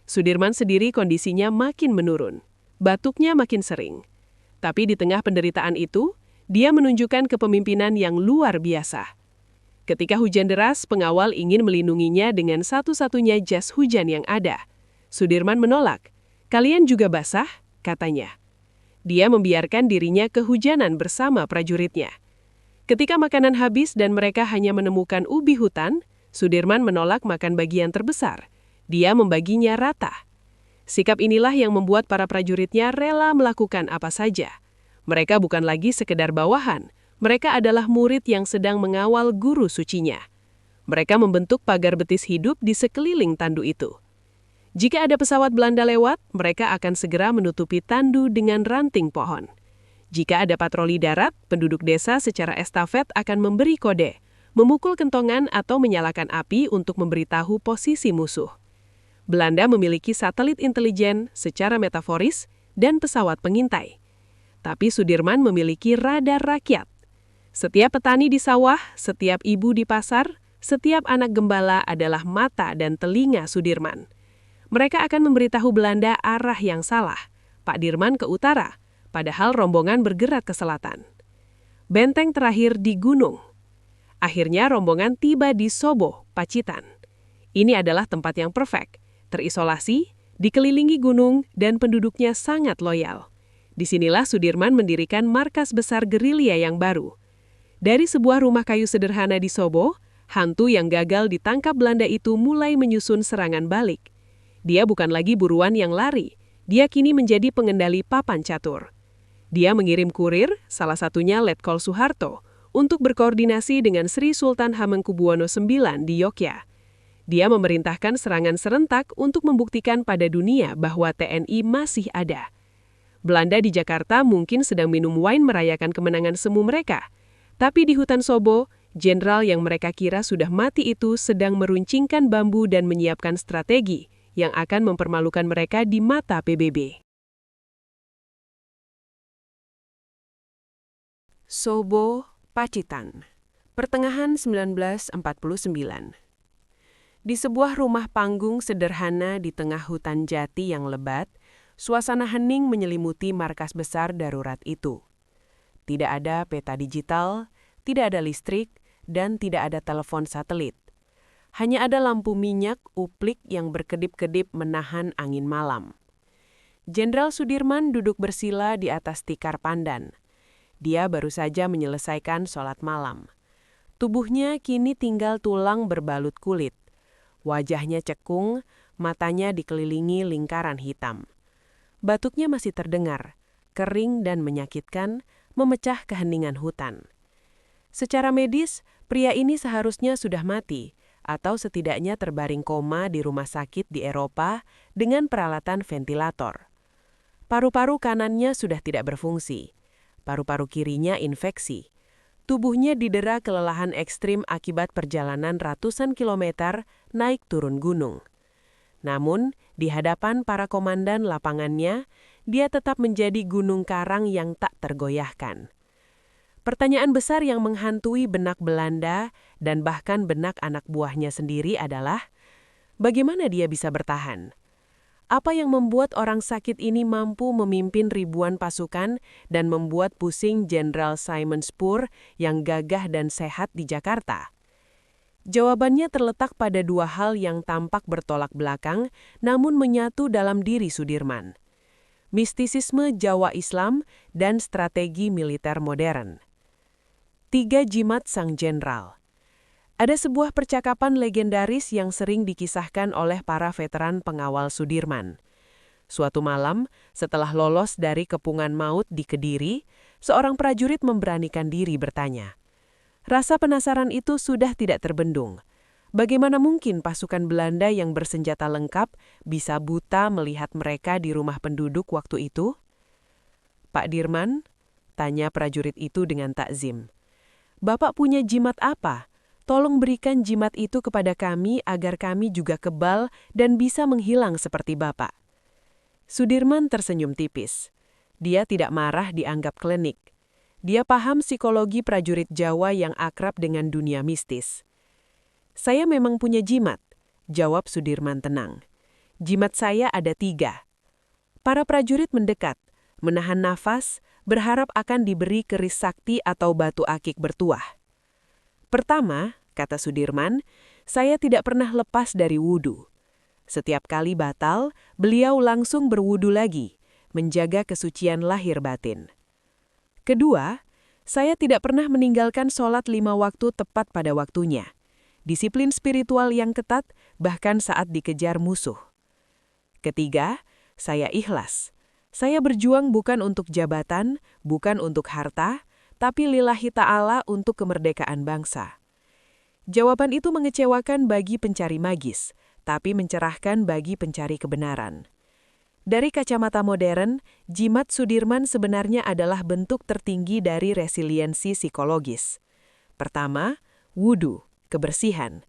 Sudirman sendiri kondisinya makin menurun. Batuknya makin sering. Tapi di tengah penderitaan itu, dia menunjukkan kepemimpinan yang luar biasa. Ketika hujan deras, pengawal ingin melindunginya dengan satu-satunya jas hujan yang ada. Sudirman menolak. "Kalian juga basah?" katanya. Dia membiarkan dirinya kehujanan bersama prajuritnya. Ketika makanan habis dan mereka hanya menemukan ubi hutan, Sudirman menolak makan bagian terbesar. Dia membaginya rata. Sikap inilah yang membuat para prajuritnya rela melakukan apa saja. Mereka bukan lagi sekedar bawahan, mereka adalah murid yang sedang mengawal guru sucinya. Mereka membentuk pagar betis hidup di sekeliling tandu itu. Jika ada pesawat Belanda lewat, mereka akan segera menutupi tandu dengan ranting pohon. Jika ada patroli darat, penduduk desa secara estafet akan memberi kode, memukul kentongan atau menyalakan api untuk memberitahu posisi musuh. Belanda memiliki satelit intelijen secara metaforis dan pesawat pengintai. Tapi Sudirman memiliki radar rakyat. Setiap petani di sawah, setiap ibu di pasar, setiap anak gembala adalah mata dan telinga Sudirman. Mereka akan memberitahu Belanda arah yang salah, Pak Dirman ke utara, padahal rombongan bergerak ke selatan. Benteng terakhir di gunung. Akhirnya rombongan tiba di Sobo, Pacitan. Ini adalah tempat yang perfect, terisolasi, dikelilingi gunung, dan penduduknya sangat loyal. Disinilah Sudirman mendirikan markas besar gerilya yang baru. Dari sebuah rumah kayu sederhana di Sobo, hantu yang gagal ditangkap Belanda itu mulai menyusun serangan balik. Dia bukan lagi buruan yang lari, dia kini menjadi pengendali papan catur. Dia mengirim kurir, salah satunya Letkol Soeharto, untuk berkoordinasi dengan Sri Sultan Hamengkubuwono IX di Yogyakarta. Dia memerintahkan serangan serentak untuk membuktikan pada dunia bahwa TNI masih ada. Belanda di Jakarta mungkin sedang minum wine merayakan kemenangan semu mereka. Tapi di hutan Sobo, jenderal yang mereka kira sudah mati itu sedang meruncingkan bambu dan menyiapkan strategi yang akan mempermalukan mereka di mata PBB. Sobo, Pacitan, pertengahan 1949. Di sebuah rumah panggung sederhana di tengah hutan jati yang lebat, suasana hening menyelimuti markas besar darurat itu. Tidak ada peta digital, tidak ada listrik, dan tidak ada telepon satelit. Hanya ada lampu minyak uplik yang berkedip-kedip menahan angin malam. Jenderal Sudirman duduk bersila di atas tikar pandan. Dia baru saja menyelesaikan sholat malam. Tubuhnya kini tinggal tulang berbalut kulit. Wajahnya cekung, matanya dikelilingi lingkaran hitam. Batuknya masih terdengar, kering dan menyakitkan, memecah keheningan hutan. Secara medis, pria ini seharusnya sudah mati, atau setidaknya terbaring koma di rumah sakit di Eropa dengan peralatan ventilator. Paru-paru kanannya sudah tidak berfungsi. Paru-paru kirinya infeksi. Tubuhnya didera kelelahan ekstrim akibat perjalanan ratusan kilometer naik turun gunung. Namun, di hadapan para komandan lapangannya, dia tetap menjadi gunung karang yang tak tergoyahkan. Pertanyaan besar yang menghantui benak Belanda dan bahkan benak anak buahnya sendiri adalah, bagaimana dia bisa bertahan? Apa yang membuat orang sakit ini mampu memimpin ribuan pasukan dan membuat pusing Jenderal Simon Spoor yang gagah dan sehat di Jakarta? Jawabannya terletak pada dua hal yang tampak bertolak belakang, namun menyatu dalam diri Sudirman. Mistisisme Jawa Islam dan strategi militer modern. 3 jimat sang jenderal. Ada sebuah percakapan legendaris yang sering dikisahkan oleh para veteran pengawal Sudirman. Suatu malam, setelah lolos dari kepungan maut di Kediri, seorang prajurit memberanikan diri bertanya. Rasa penasaran itu sudah tidak terbendung. Bagaimana mungkin pasukan Belanda yang bersenjata lengkap bisa buta melihat mereka di rumah penduduk waktu itu? "Pak Dirman?" tanya prajurit itu dengan takzim. "Bapak punya jimat apa? Tolong berikan jimat itu kepada kami agar kami juga kebal dan bisa menghilang seperti Bapak." Sudirman tersenyum tipis. Dia tidak marah dianggap klinik. Dia paham psikologi prajurit Jawa yang akrab dengan dunia mistis. "Saya memang punya jimat," jawab Sudirman tenang. "Jimat saya ada 3. Para prajurit mendekat, menahan nafas, berharap akan diberi keris sakti atau batu akik bertuah. "Pertama," kata Sudirman, "saya tidak pernah lepas dari wudu. Setiap kali batal, beliau langsung berwudu lagi, menjaga kesucian lahir batin. Kedua, saya tidak pernah meninggalkan sholat 5 waktu tepat pada waktunya. Disiplin spiritual yang ketat, bahkan saat dikejar musuh. Ketiga, saya ikhlas. Saya berjuang bukan untuk jabatan, bukan untuk harta, tapi lillahi ta'ala untuk kemerdekaan bangsa." Jawaban itu mengecewakan bagi pencari magis, tapi mencerahkan bagi pencari kebenaran. Dari kacamata modern, jimat Sudirman sebenarnya adalah bentuk tertinggi dari resiliensi psikologis. Pertama, wudu, kebersihan.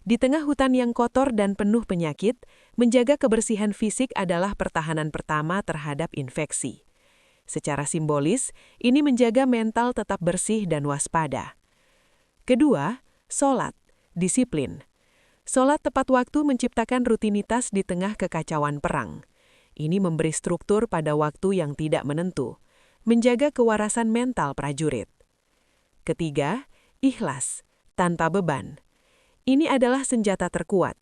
Di tengah hutan yang kotor dan penuh penyakit, menjaga kebersihan fisik adalah pertahanan pertama terhadap infeksi. Secara simbolis, ini menjaga mental tetap bersih dan waspada. Kedua, sholat, disiplin. Sholat tepat waktu menciptakan rutinitas di tengah kekacauan perang. Ini memberi struktur pada waktu yang tidak menentu, menjaga kewarasan mental prajurit. Ketiga, ikhlas, tanpa beban. Ini adalah senjata terkuat.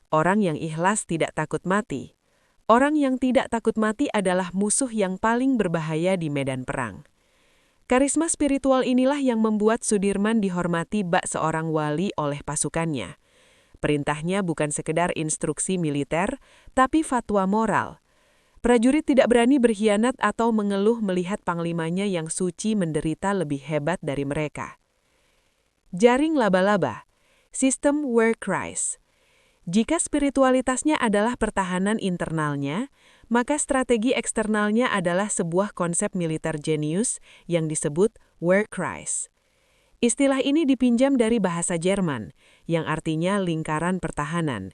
Orang yang ikhlas tidak takut mati. Orang yang tidak takut mati adalah musuh yang paling berbahaya di medan perang. Karisma spiritual inilah yang membuat Sudirman dihormati bak seorang wali oleh pasukannya. Perintahnya bukan sekedar instruksi militer, tapi fatwa moral. Prajurit tidak berani berkhianat atau mengeluh melihat panglimanya yang suci menderita lebih hebat dari mereka. Jaring laba-laba, sistem Wehrkreis. Jika spiritualitasnya adalah pertahanan internalnya, maka strategi eksternalnya adalah sebuah konsep militer jenius yang disebut Wehrkreis. Istilah ini dipinjam dari bahasa Jerman, yang artinya lingkaran pertahanan.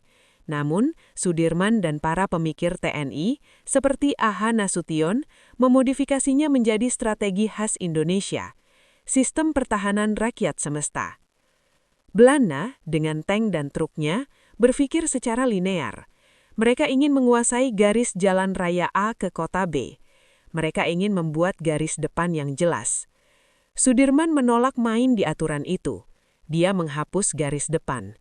Namun, Sudirman dan para pemikir TNI, seperti A.H. Nasution, memodifikasinya menjadi strategi khas Indonesia, sistem pertahanan rakyat semesta. Belanda, dengan tank dan truknya, berpikir secara linear. Mereka ingin menguasai garis jalan raya A ke kota B. Mereka ingin membuat garis depan yang jelas. Sudirman menolak main di aturan itu. Dia menghapus garis depan.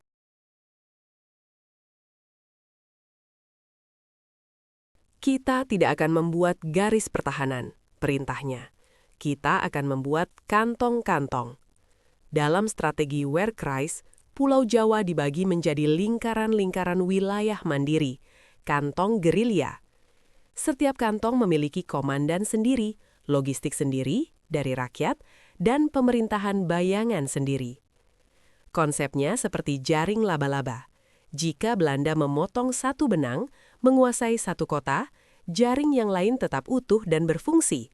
"Kita tidak akan membuat garis pertahanan," perintahnya. "Kita akan membuat kantong-kantong." Dalam strategi Wehrkreis, Pulau Jawa dibagi menjadi lingkaran-lingkaran wilayah mandiri, kantong gerilya. Setiap kantong memiliki komandan sendiri, logistik sendiri dari rakyat, dan pemerintahan bayangan sendiri. Konsepnya seperti jaring laba-laba. Jika Belanda memotong satu benang, menguasai satu kota, jaring yang lain tetap utuh dan berfungsi.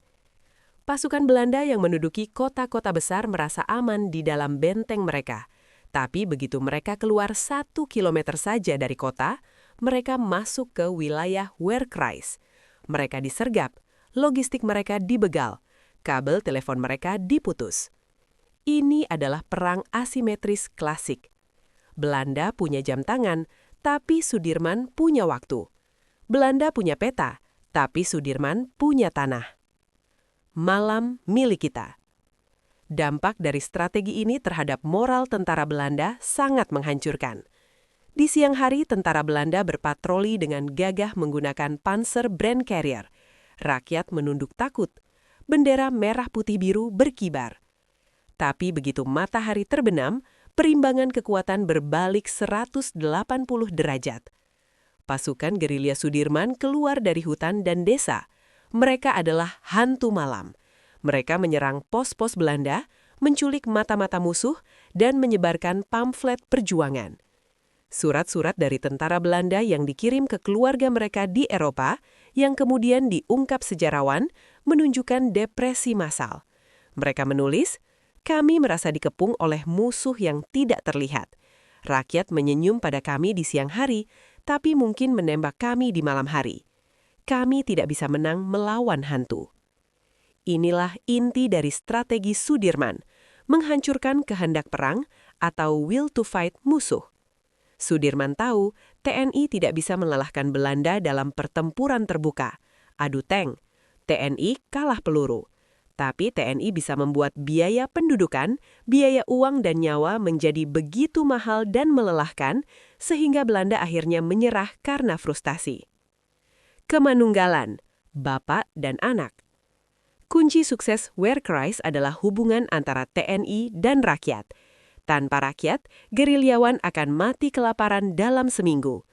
Pasukan Belanda yang menduduki kota-kota besar merasa aman di dalam benteng mereka. Tapi begitu mereka keluar 1 kilometer saja dari kota, mereka masuk ke wilayah Wehrkreis. Mereka disergap, logistik mereka dibegal, kabel telepon mereka diputus. Ini adalah perang asimetris klasik. Belanda punya jam tangan, tapi Sudirman punya waktu. Belanda punya peta, tapi Sudirman punya tanah. Malam milik kita. Dampak dari strategi ini terhadap moral tentara Belanda sangat menghancurkan. Di siang hari, tentara Belanda berpatroli dengan gagah menggunakan Panzer Brand Carrier. Rakyat menunduk takut. Bendera merah putih biru berkibar. Tapi begitu matahari terbenam, perimbangan kekuatan berbalik 180 derajat. Pasukan gerilya Sudirman keluar dari hutan dan desa. Mereka adalah hantu malam. Mereka menyerang pos-pos Belanda, menculik mata-mata musuh, dan menyebarkan pamflet perjuangan. Surat-surat dari tentara Belanda yang dikirim ke keluarga mereka di Eropa, yang kemudian diungkap sejarawan, menunjukkan depresi massal. Mereka menulis, "Kami merasa dikepung oleh musuh yang tidak terlihat. Rakyat menyenyum pada kami di siang hari, tapi mungkin menembak kami di malam hari. Kami tidak bisa menang melawan hantu." Inilah inti dari strategi Sudirman, menghancurkan kehendak perang atau will to fight musuh. Sudirman tahu TNI tidak bisa mengalahkan Belanda dalam pertempuran terbuka, adu tank. TNI kalah peluru. Tapi TNI bisa membuat biaya pendudukan, biaya uang dan nyawa menjadi begitu mahal dan melelahkan, sehingga Belanda akhirnya menyerah karena frustasi. Kemanunggalan, bapak dan anak. Kunci sukses Wehrkreis adalah hubungan antara TNI dan rakyat. Tanpa rakyat, gerilyawan akan mati kelaparan dalam seminggu.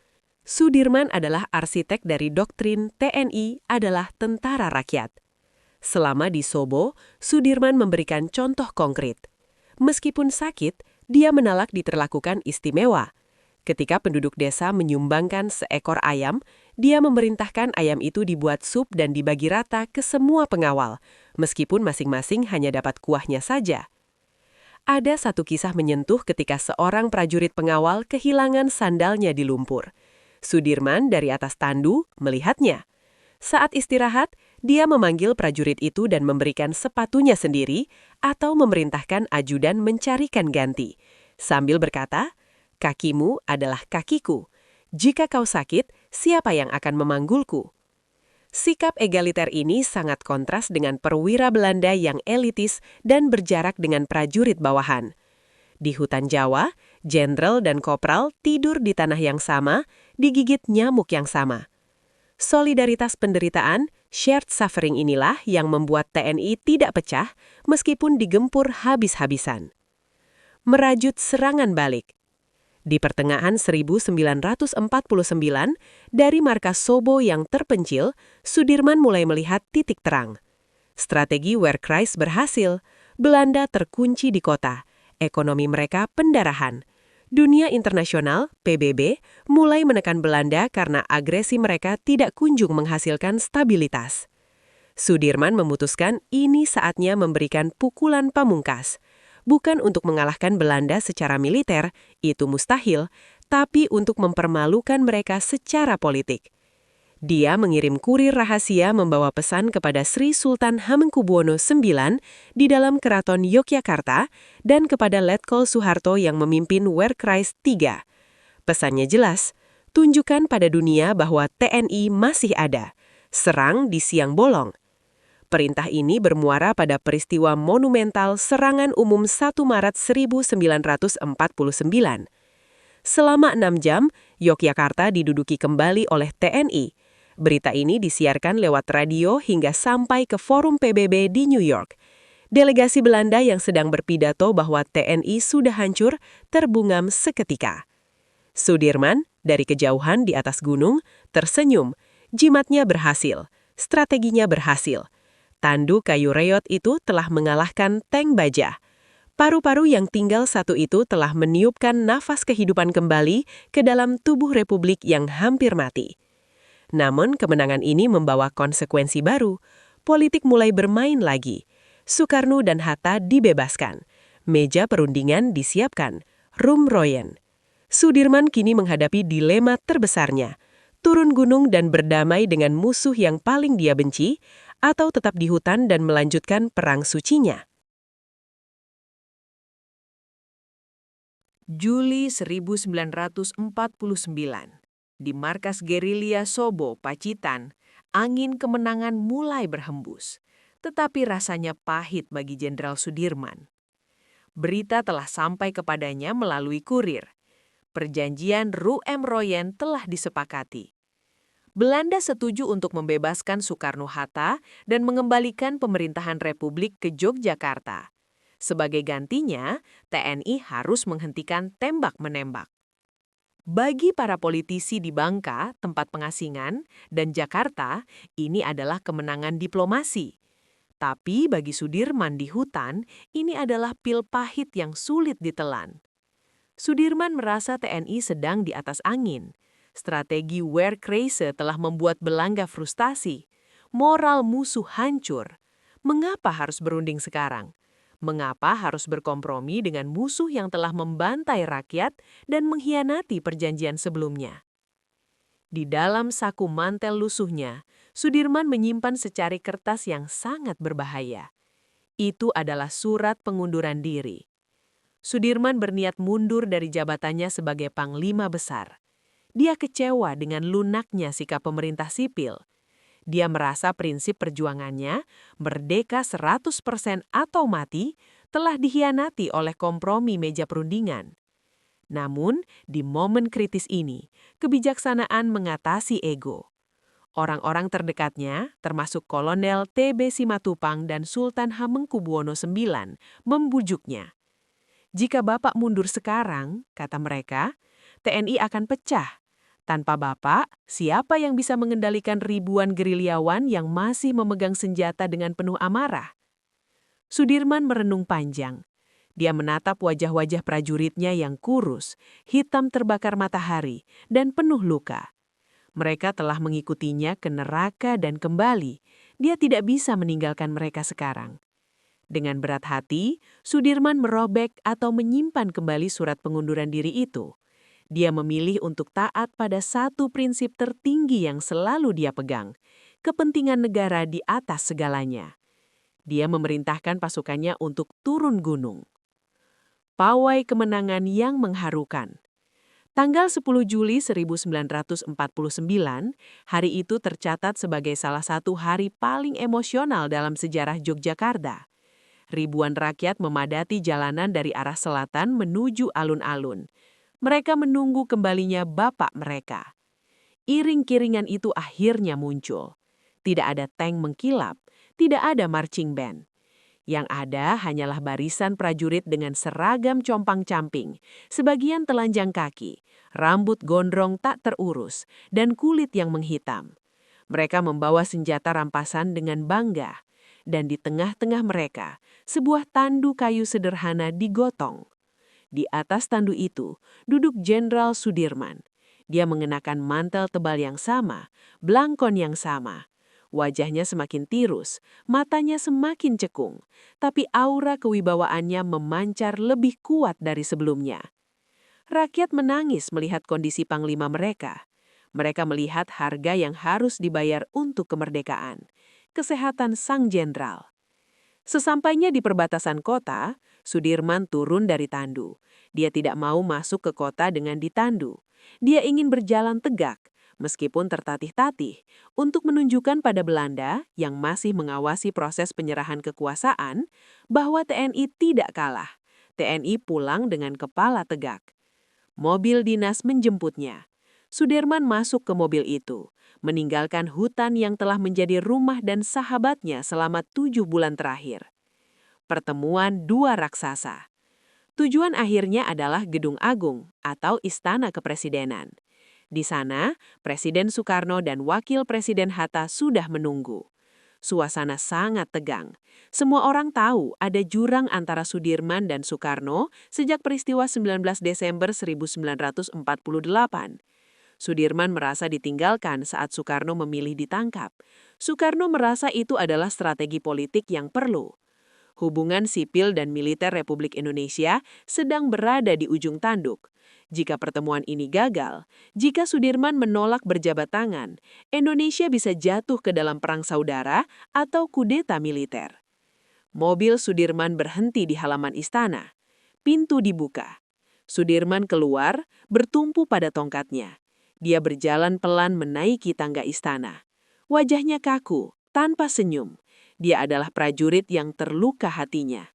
Sudirman adalah arsitek dari doktrin TNI adalah tentara rakyat. Selama di Sobo, Sudirman memberikan contoh konkret. Meskipun sakit, dia menolak diperlakukan istimewa. Ketika penduduk desa menyumbangkan seekor ayam, dia memerintahkan ayam itu dibuat sup dan dibagi rata ke semua pengawal, meskipun masing-masing hanya dapat kuahnya saja. Ada satu kisah menyentuh ketika seorang prajurit pengawal kehilangan sandalnya di lumpur. Sudirman dari atas tandu melihatnya. Saat istirahat, dia memanggil prajurit itu dan memberikan sepatunya sendiri atau memerintahkan ajudan mencarikan ganti. Sambil berkata, "Kakimu adalah kakiku. Jika kau sakit, siapa yang akan memanggulku?" Sikap egaliter ini sangat kontras dengan perwira Belanda yang elitis dan berjarak dengan prajurit bawahan. Di hutan Jawa, jenderal dan kopral tidur di tanah yang sama, digigit nyamuk yang sama. Solidaritas penderitaan, shared suffering inilah yang membuat TNI tidak pecah meskipun digempur habis-habisan. Merajut serangan balik. Di pertengahan 1949, dari markas Sobo yang terpencil, Sudirman mulai melihat titik terang. Strategi Wehrkreis berhasil. Belanda terkunci di kota. Ekonomi mereka pendarahan. Dunia internasional, PBB, mulai menekan Belanda karena agresi mereka tidak kunjung menghasilkan stabilitas. Sudirman memutuskan ini saatnya memberikan pukulan pamungkas. Bukan untuk mengalahkan Belanda secara militer, itu mustahil, tapi untuk mempermalukan mereka secara politik. Dia mengirim kurir rahasia membawa pesan kepada Sri Sultan Hamengkubuwono IX di dalam Keraton Yogyakarta dan kepada Letkol Soeharto yang memimpin Wehrkreis III. Pesannya jelas, tunjukkan pada dunia bahwa TNI masih ada. Serang di siang bolong. Perintah ini bermuara pada peristiwa monumental serangan umum 1 Maret 1949. Selama 6 jam, Yogyakarta diduduki kembali oleh TNI. Berita ini disiarkan lewat radio hingga sampai ke forum PBB di New York. Delegasi Belanda yang sedang berpidato bahwa TNI sudah hancur terbungam seketika. Sudirman, dari kejauhan di atas gunung, tersenyum. Jimatnya berhasil. Strateginya berhasil. Tandu kayu reot itu telah mengalahkan tank baja. Paru-paru yang tinggal satu itu telah meniupkan nafas kehidupan kembali ke dalam tubuh Republik yang hampir mati. Namun kemenangan ini membawa konsekuensi baru. Politik mulai bermain lagi. Soekarno dan Hatta dibebaskan. Meja perundingan disiapkan. Rumroyen. Sudirman kini menghadapi dilema terbesarnya. Turun gunung dan berdamai dengan musuh yang paling dia benci, atau tetap di hutan dan melanjutkan perang sucinya. Juli 1949, di markas gerilya Sobo, Pacitan, angin kemenangan mulai berhembus, tetapi rasanya pahit bagi Jenderal Sudirman. Berita telah sampai kepadanya melalui kurir. Perjanjian Rumroyen telah disepakati. Belanda setuju untuk membebaskan Soekarno-Hatta dan mengembalikan pemerintahan Republik ke Yogyakarta. Sebagai gantinya, TNI harus menghentikan tembak-menembak. Bagi para politisi di Bangka, tempat pengasingan, dan Jakarta, ini adalah kemenangan diplomasi. Tapi bagi Sudirman di hutan, ini adalah pil pahit yang sulit ditelan. Sudirman merasa TNI sedang di atas angin. Strategi Wehrkreis telah membuat Belanda frustasi. Moral musuh hancur. Mengapa harus berunding sekarang? Mengapa harus berkompromi dengan musuh yang telah membantai rakyat dan mengkhianati perjanjian sebelumnya? Di dalam saku mantel lusuhnya, Sudirman menyimpan secari kertas yang sangat berbahaya. Itu adalah surat pengunduran diri. Sudirman berniat mundur dari jabatannya sebagai Panglima Besar. Dia kecewa dengan lunaknya sikap pemerintah sipil. Dia merasa prinsip perjuangannya, merdeka 100% atau mati, telah dikhianati oleh kompromi meja perundingan. Namun, di momen kritis ini, kebijaksanaan mengatasi ego. Orang-orang terdekatnya, termasuk Kolonel T.B. Simatupang dan Sultan Hamengkubuwono IX, membujuknya. Jika Bapak mundur sekarang, kata mereka, TNI akan pecah. Tanpa Bapak, siapa yang bisa mengendalikan ribuan gerilyawan yang masih memegang senjata dengan penuh amarah? Sudirman merenung panjang. Dia menatap wajah-wajah prajuritnya yang kurus, hitam terbakar matahari, dan penuh luka. Mereka telah mengikutinya ke neraka dan kembali. Dia tidak bisa meninggalkan mereka sekarang. Dengan berat hati, Sudirman merobek atau menyimpan kembali surat pengunduran diri itu. Dia memilih untuk taat pada satu prinsip tertinggi yang selalu dia pegang, kepentingan negara di atas segalanya. Dia memerintahkan pasukannya untuk turun gunung. Pawai kemenangan yang mengharukan. Tanggal 10 Juli 1949, hari itu tercatat sebagai salah satu hari paling emosional dalam sejarah Yogyakarta. Ribuan rakyat memadati jalanan dari arah selatan menuju alun-alun. Mereka menunggu kembalinya bapak mereka. Iring-kiringan itu akhirnya muncul. Tidak ada tank mengkilap, tidak ada marching band. Yang ada hanyalah barisan prajurit dengan seragam compang-camping, sebagian telanjang kaki, rambut gondrong tak terurus, dan kulit yang menghitam. Mereka membawa senjata rampasan dengan bangga, dan di tengah-tengah mereka, sebuah tandu kayu sederhana digotong. Di atas tandu itu, duduk Jenderal Sudirman. Dia mengenakan mantel tebal yang sama, blangkon yang sama. Wajahnya semakin tirus, matanya semakin cekung, tapi aura kewibawaannya memancar lebih kuat dari sebelumnya. Rakyat menangis melihat kondisi panglima mereka. Mereka melihat harga yang harus dibayar untuk kemerdekaan, kesehatan sang jenderal. Sesampainya di perbatasan kota, Sudirman turun dari tandu. Dia tidak mau masuk ke kota dengan ditandu. Dia ingin berjalan tegak, meskipun tertatih-tatih, untuk menunjukkan pada Belanda yang masih mengawasi proses penyerahan kekuasaan bahwa TNI tidak kalah. TNI pulang dengan kepala tegak. Mobil dinas menjemputnya. Sudirman masuk ke mobil itu, meninggalkan hutan yang telah menjadi rumah dan sahabatnya selama 7 bulan terakhir. Pertemuan dua raksasa. Tujuan akhirnya adalah Gedung Agung atau Istana Kepresidenan. Di sana, Presiden Soekarno dan Wakil Presiden Hatta sudah menunggu. Suasana sangat tegang. Semua orang tahu ada jurang antara Sudirman dan Soekarno sejak peristiwa 19 Desember 1948. Sudirman merasa ditinggalkan saat Soekarno memilih ditangkap. Soekarno merasa itu adalah strategi politik yang perlu. Hubungan sipil dan militer Republik Indonesia sedang berada di ujung tanduk. Jika pertemuan ini gagal, jika Sudirman menolak berjabat tangan, Indonesia bisa jatuh ke dalam perang saudara atau kudeta militer. Mobil Sudirman berhenti di halaman istana. Pintu dibuka. Sudirman keluar, bertumpu pada tongkatnya. Dia berjalan pelan menaiki tangga istana. Wajahnya kaku, tanpa senyum. Dia adalah prajurit yang terluka hatinya.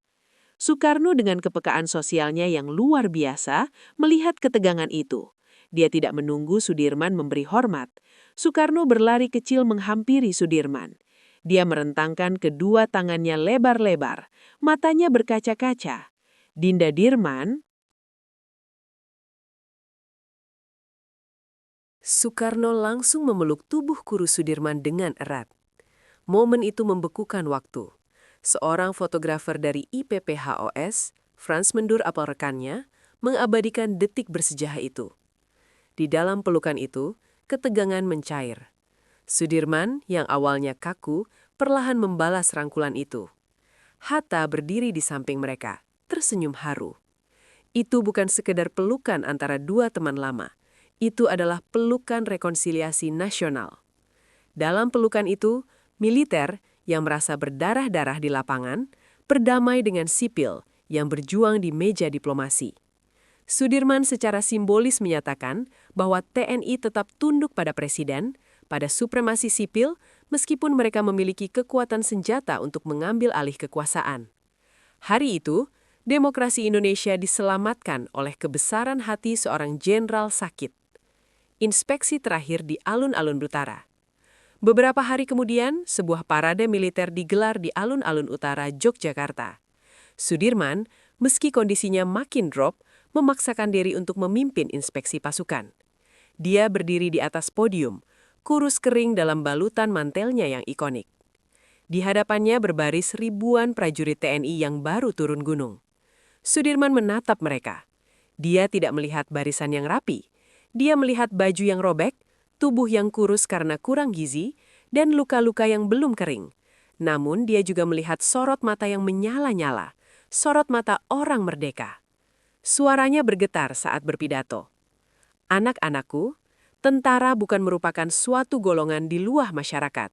Soekarno dengan kepekaan sosialnya yang luar biasa melihat ketegangan itu. Dia tidak menunggu Sudirman memberi hormat. Soekarno berlari kecil menghampiri Sudirman. Dia merentangkan kedua tangannya lebar-lebar, matanya berkaca-kaca. Dinda Dirman. Soekarno langsung memeluk tubuh kurus Sudirman dengan erat. Momen itu membekukan waktu. Seorang fotografer dari IPPHOS, Frans Mendur apal rekannya, mengabadikan detik bersejarah itu. Di dalam pelukan itu, ketegangan mencair. Sudirman, yang awalnya kaku, perlahan membalas rangkulan itu. Hatta berdiri di samping mereka, tersenyum haru. Itu bukan sekedar pelukan antara dua teman lama. Itu adalah pelukan rekonsiliasi nasional. Dalam pelukan itu, militer yang merasa berdarah-darah di lapangan berdamai dengan sipil yang berjuang di meja diplomasi. Sudirman secara simbolis menyatakan bahwa TNI tetap tunduk pada presiden, pada supremasi sipil, meskipun mereka memiliki kekuatan senjata untuk mengambil alih kekuasaan. Hari itu, demokrasi Indonesia diselamatkan oleh kebesaran hati seorang jenderal sakit. Inspeksi terakhir di alun-alun utara. Beberapa hari kemudian, sebuah parade militer digelar di alun-alun utara Yogyakarta. Sudirman, meski kondisinya makin drop, memaksakan diri untuk memimpin inspeksi pasukan. Dia berdiri di atas podium, kurus kering dalam balutan mantelnya yang ikonik. Di hadapannya berbaris ribuan prajurit TNI yang baru turun gunung. Sudirman menatap mereka. Dia tidak melihat barisan yang rapi. Dia melihat baju yang robek, tubuh yang kurus karena kurang gizi, dan luka-luka yang belum kering. Namun dia juga melihat sorot mata yang menyala-nyala, sorot mata orang merdeka. Suaranya bergetar saat berpidato. Anak-anakku, tentara bukan merupakan suatu golongan di luar masyarakat,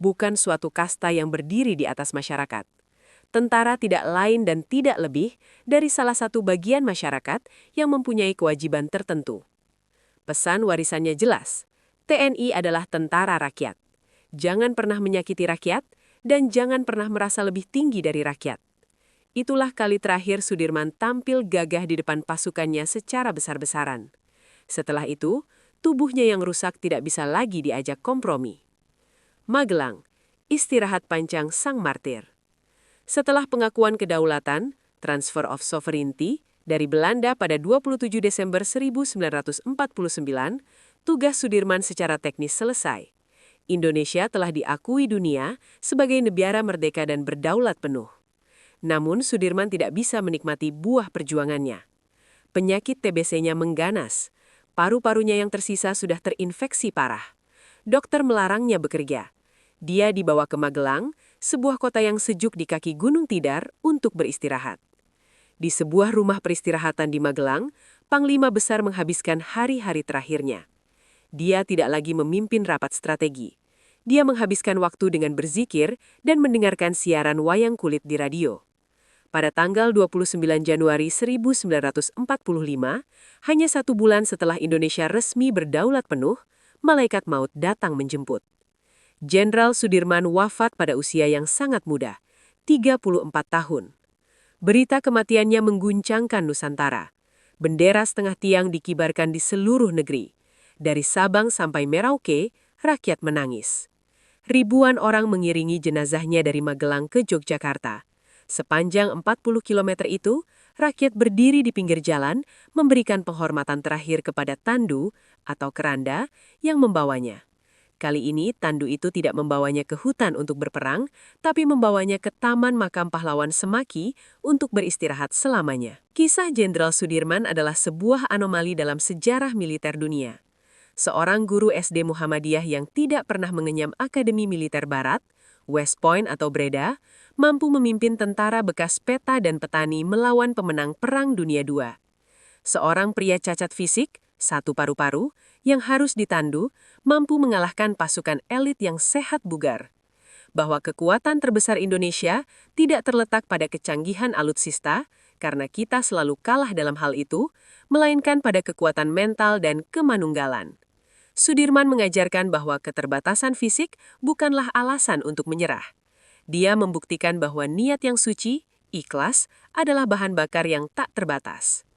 bukan suatu kasta yang berdiri di atas masyarakat. Tentara tidak lain dan tidak lebih dari salah satu bagian masyarakat yang mempunyai kewajiban tertentu. Pesan warisannya jelas, TNI adalah tentara rakyat. Jangan pernah menyakiti rakyat, dan jangan pernah merasa lebih tinggi dari rakyat. Itulah kali terakhir Sudirman tampil gagah di depan pasukannya secara besar-besaran. Setelah itu, tubuhnya yang rusak tidak bisa lagi diajak kompromi. Magelang, istirahat panjang sang martir. Setelah pengakuan kedaulatan, transfer of sovereignty, dari Belanda pada 27 Desember 1949, tugas Sudirman secara teknis selesai. Indonesia telah diakui dunia sebagai negara merdeka dan berdaulat penuh. Namun Sudirman tidak bisa menikmati buah perjuangannya. Penyakit TBC-nya mengganas. Paru-parunya yang tersisa sudah terinfeksi parah. Dokter melarangnya bekerja. Dia dibawa ke Magelang, sebuah kota yang sejuk di kaki Gunung Tidar, untuk beristirahat. Di sebuah rumah peristirahatan di Magelang, Panglima Besar menghabiskan hari-hari terakhirnya. Dia tidak lagi memimpin rapat strategi. Dia menghabiskan waktu dengan berzikir dan mendengarkan siaran wayang kulit di radio. Pada tanggal 29 Januari 1945, hanya 1 bulan setelah Indonesia resmi berdaulat penuh, malaikat maut datang menjemput. Jenderal Sudirman wafat pada usia yang sangat muda, 34 tahun. Berita kematiannya mengguncangkan Nusantara. Bendera setengah tiang dikibarkan di seluruh negeri. Dari Sabang sampai Merauke, rakyat menangis. Ribuan orang mengiringi jenazahnya dari Magelang ke Yogyakarta. Sepanjang 40 km itu, rakyat berdiri di pinggir jalan memberikan penghormatan terakhir kepada tandu atau keranda yang membawanya. Kali ini, tandu itu tidak membawanya ke hutan untuk berperang, tapi membawanya ke Taman Makam Pahlawan Semaki untuk beristirahat selamanya. Kisah Jenderal Sudirman adalah sebuah anomali dalam sejarah militer dunia. Seorang guru SD Muhammadiyah yang tidak pernah mengenyam Akademi Militer Barat, West Point atau Breda, mampu memimpin tentara bekas peta dan petani melawan pemenang Perang Dunia II. Seorang pria cacat fisik, 1 paru-paru, yang harus ditandu, mampu mengalahkan pasukan elit yang sehat bugar. Bahwa kekuatan terbesar Indonesia tidak terletak pada kecanggihan alutsista, karena kita selalu kalah dalam hal itu, melainkan pada kekuatan mental dan kemanunggalan. Sudirman mengajarkan bahwa keterbatasan fisik bukanlah alasan untuk menyerah. Dia membuktikan bahwa niat yang suci, ikhlas, adalah bahan bakar yang tak terbatas.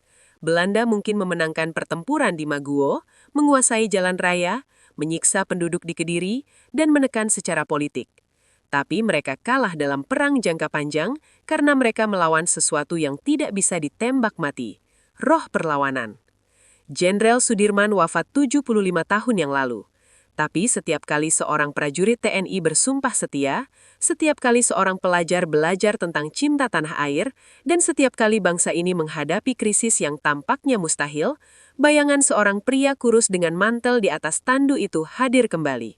Belanda mungkin memenangkan pertempuran di Maguwo, menguasai jalan raya, menyiksa penduduk di Kediri, dan menekan secara politik. Tapi mereka kalah dalam perang jangka panjang karena mereka melawan sesuatu yang tidak bisa ditembak mati, roh perlawanan. Jenderal Sudirman wafat 75 tahun yang lalu. Tapi setiap kali seorang prajurit TNI bersumpah setia, setiap kali seorang pelajar belajar tentang cinta tanah air, dan setiap kali bangsa ini menghadapi krisis yang tampaknya mustahil, bayangan seorang pria kurus dengan mantel di atas tandu itu hadir kembali.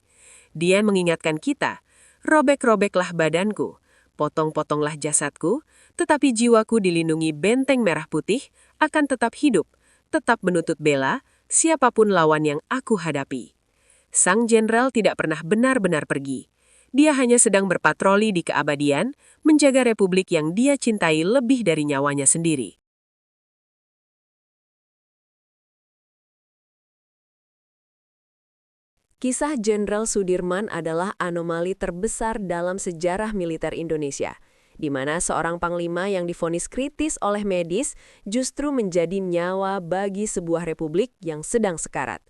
Dia mengingatkan kita, robek-robeklah badanku, potong-potonglah jasadku, tetapi jiwaku dilindungi benteng merah putih, akan tetap hidup, tetap menuntut bela, siapapun lawan yang aku hadapi. Sang jenderal tidak pernah benar-benar pergi. Dia hanya sedang berpatroli di keabadian, menjaga republik yang dia cintai lebih dari nyawanya sendiri. Kisah Jenderal Sudirman adalah anomali terbesar dalam sejarah militer Indonesia, di mana seorang panglima yang divonis kritis oleh medis justru menjadi nyawa bagi sebuah republik yang sedang sekarat.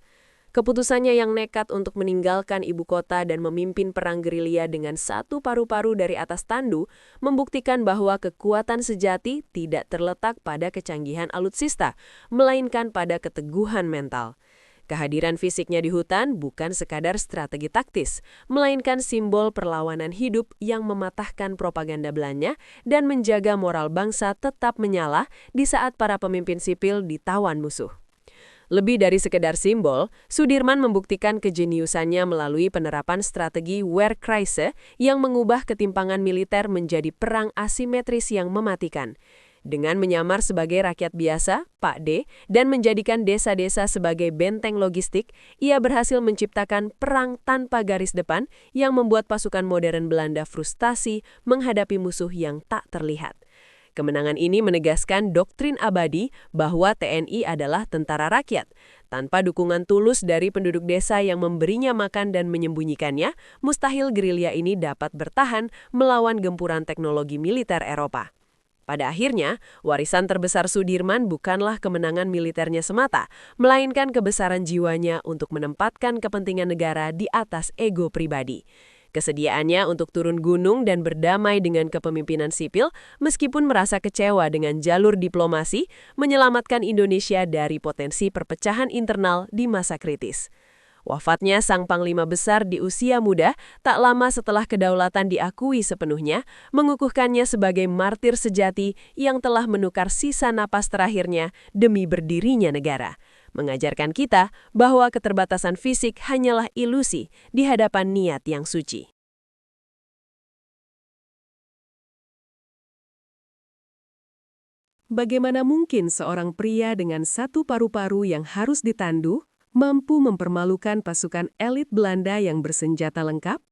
Keputusannya yang nekat untuk meninggalkan ibu kota dan memimpin perang gerilya dengan satu paru-paru dari atas tandu membuktikan bahwa kekuatan sejati tidak terletak pada kecanggihan alutsista, melainkan pada keteguhan mental. Kehadiran fisiknya di hutan bukan sekadar strategi taktis, melainkan simbol perlawanan hidup yang mematahkan propaganda Belanda dan menjaga moral bangsa tetap menyala di saat para pemimpin sipil ditawan musuh. Lebih dari sekedar simbol, Sudirman membuktikan kejeniusannya melalui penerapan strategi Wehrkreise yang mengubah ketimpangan militer menjadi perang asimetris yang mematikan. Dengan menyamar sebagai rakyat biasa, Pak D, dan menjadikan desa-desa sebagai benteng logistik, ia berhasil menciptakan perang tanpa garis depan yang membuat pasukan modern Belanda frustasi menghadapi musuh yang tak terlihat. Kemenangan ini menegaskan doktrin abadi bahwa TNI adalah tentara rakyat. Tanpa dukungan tulus dari penduduk desa yang memberinya makan dan menyembunyikannya, mustahil gerilya ini dapat bertahan melawan gempuran teknologi militer Eropa. Pada akhirnya, warisan terbesar Sudirman bukanlah kemenangan militernya semata, melainkan kebesaran jiwanya untuk menempatkan kepentingan negara di atas ego pribadi. Kesediaannya untuk turun gunung dan berdamai dengan kepemimpinan sipil, meskipun merasa kecewa dengan jalur diplomasi, menyelamatkan Indonesia dari potensi perpecahan internal di masa kritis. Wafatnya sang panglima besar di usia muda tak lama setelah kedaulatan diakui sepenuhnya, mengukuhkannya sebagai martir sejati yang telah menukar sisa napas terakhirnya demi berdirinya negara. Mengajarkan kita bahwa keterbatasan fisik hanyalah ilusi di hadapan niat yang suci. Bagaimana mungkin seorang pria dengan satu paru-paru yang harus ditandu mampu mempermalukan pasukan elit Belanda yang bersenjata lengkap?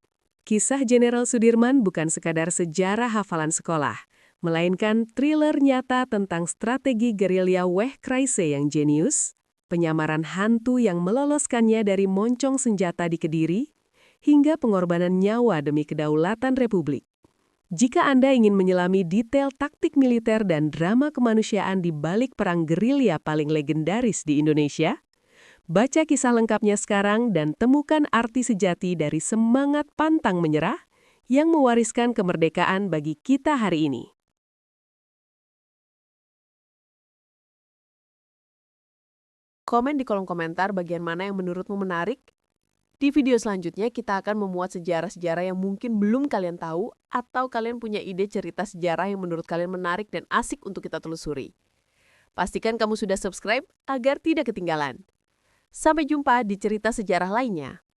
Kisah Jenderal Sudirman bukan sekadar sejarah hafalan sekolah, melainkan thriller nyata tentang strategi gerilya Wehrkreise yang jenius, penyamaran hantu yang meloloskannya dari moncong senjata di Kediri, hingga pengorbanan nyawa demi kedaulatan Republik. Jika Anda ingin menyelami detail taktik militer dan drama kemanusiaan di balik perang gerilya paling legendaris di Indonesia, baca kisah lengkapnya sekarang dan temukan arti sejati dari semangat pantang menyerah yang mewariskan kemerdekaan bagi kita hari ini. Komen di kolom komentar bagian mana yang menurutmu menarik. Di video selanjutnya kita akan memuat sejarah-sejarah yang mungkin belum kalian tahu atau kalian punya ide cerita sejarah yang menurut kalian menarik dan asik untuk kita telusuri. Pastikan kamu sudah subscribe agar tidak ketinggalan. Sampai jumpa di cerita sejarah lainnya.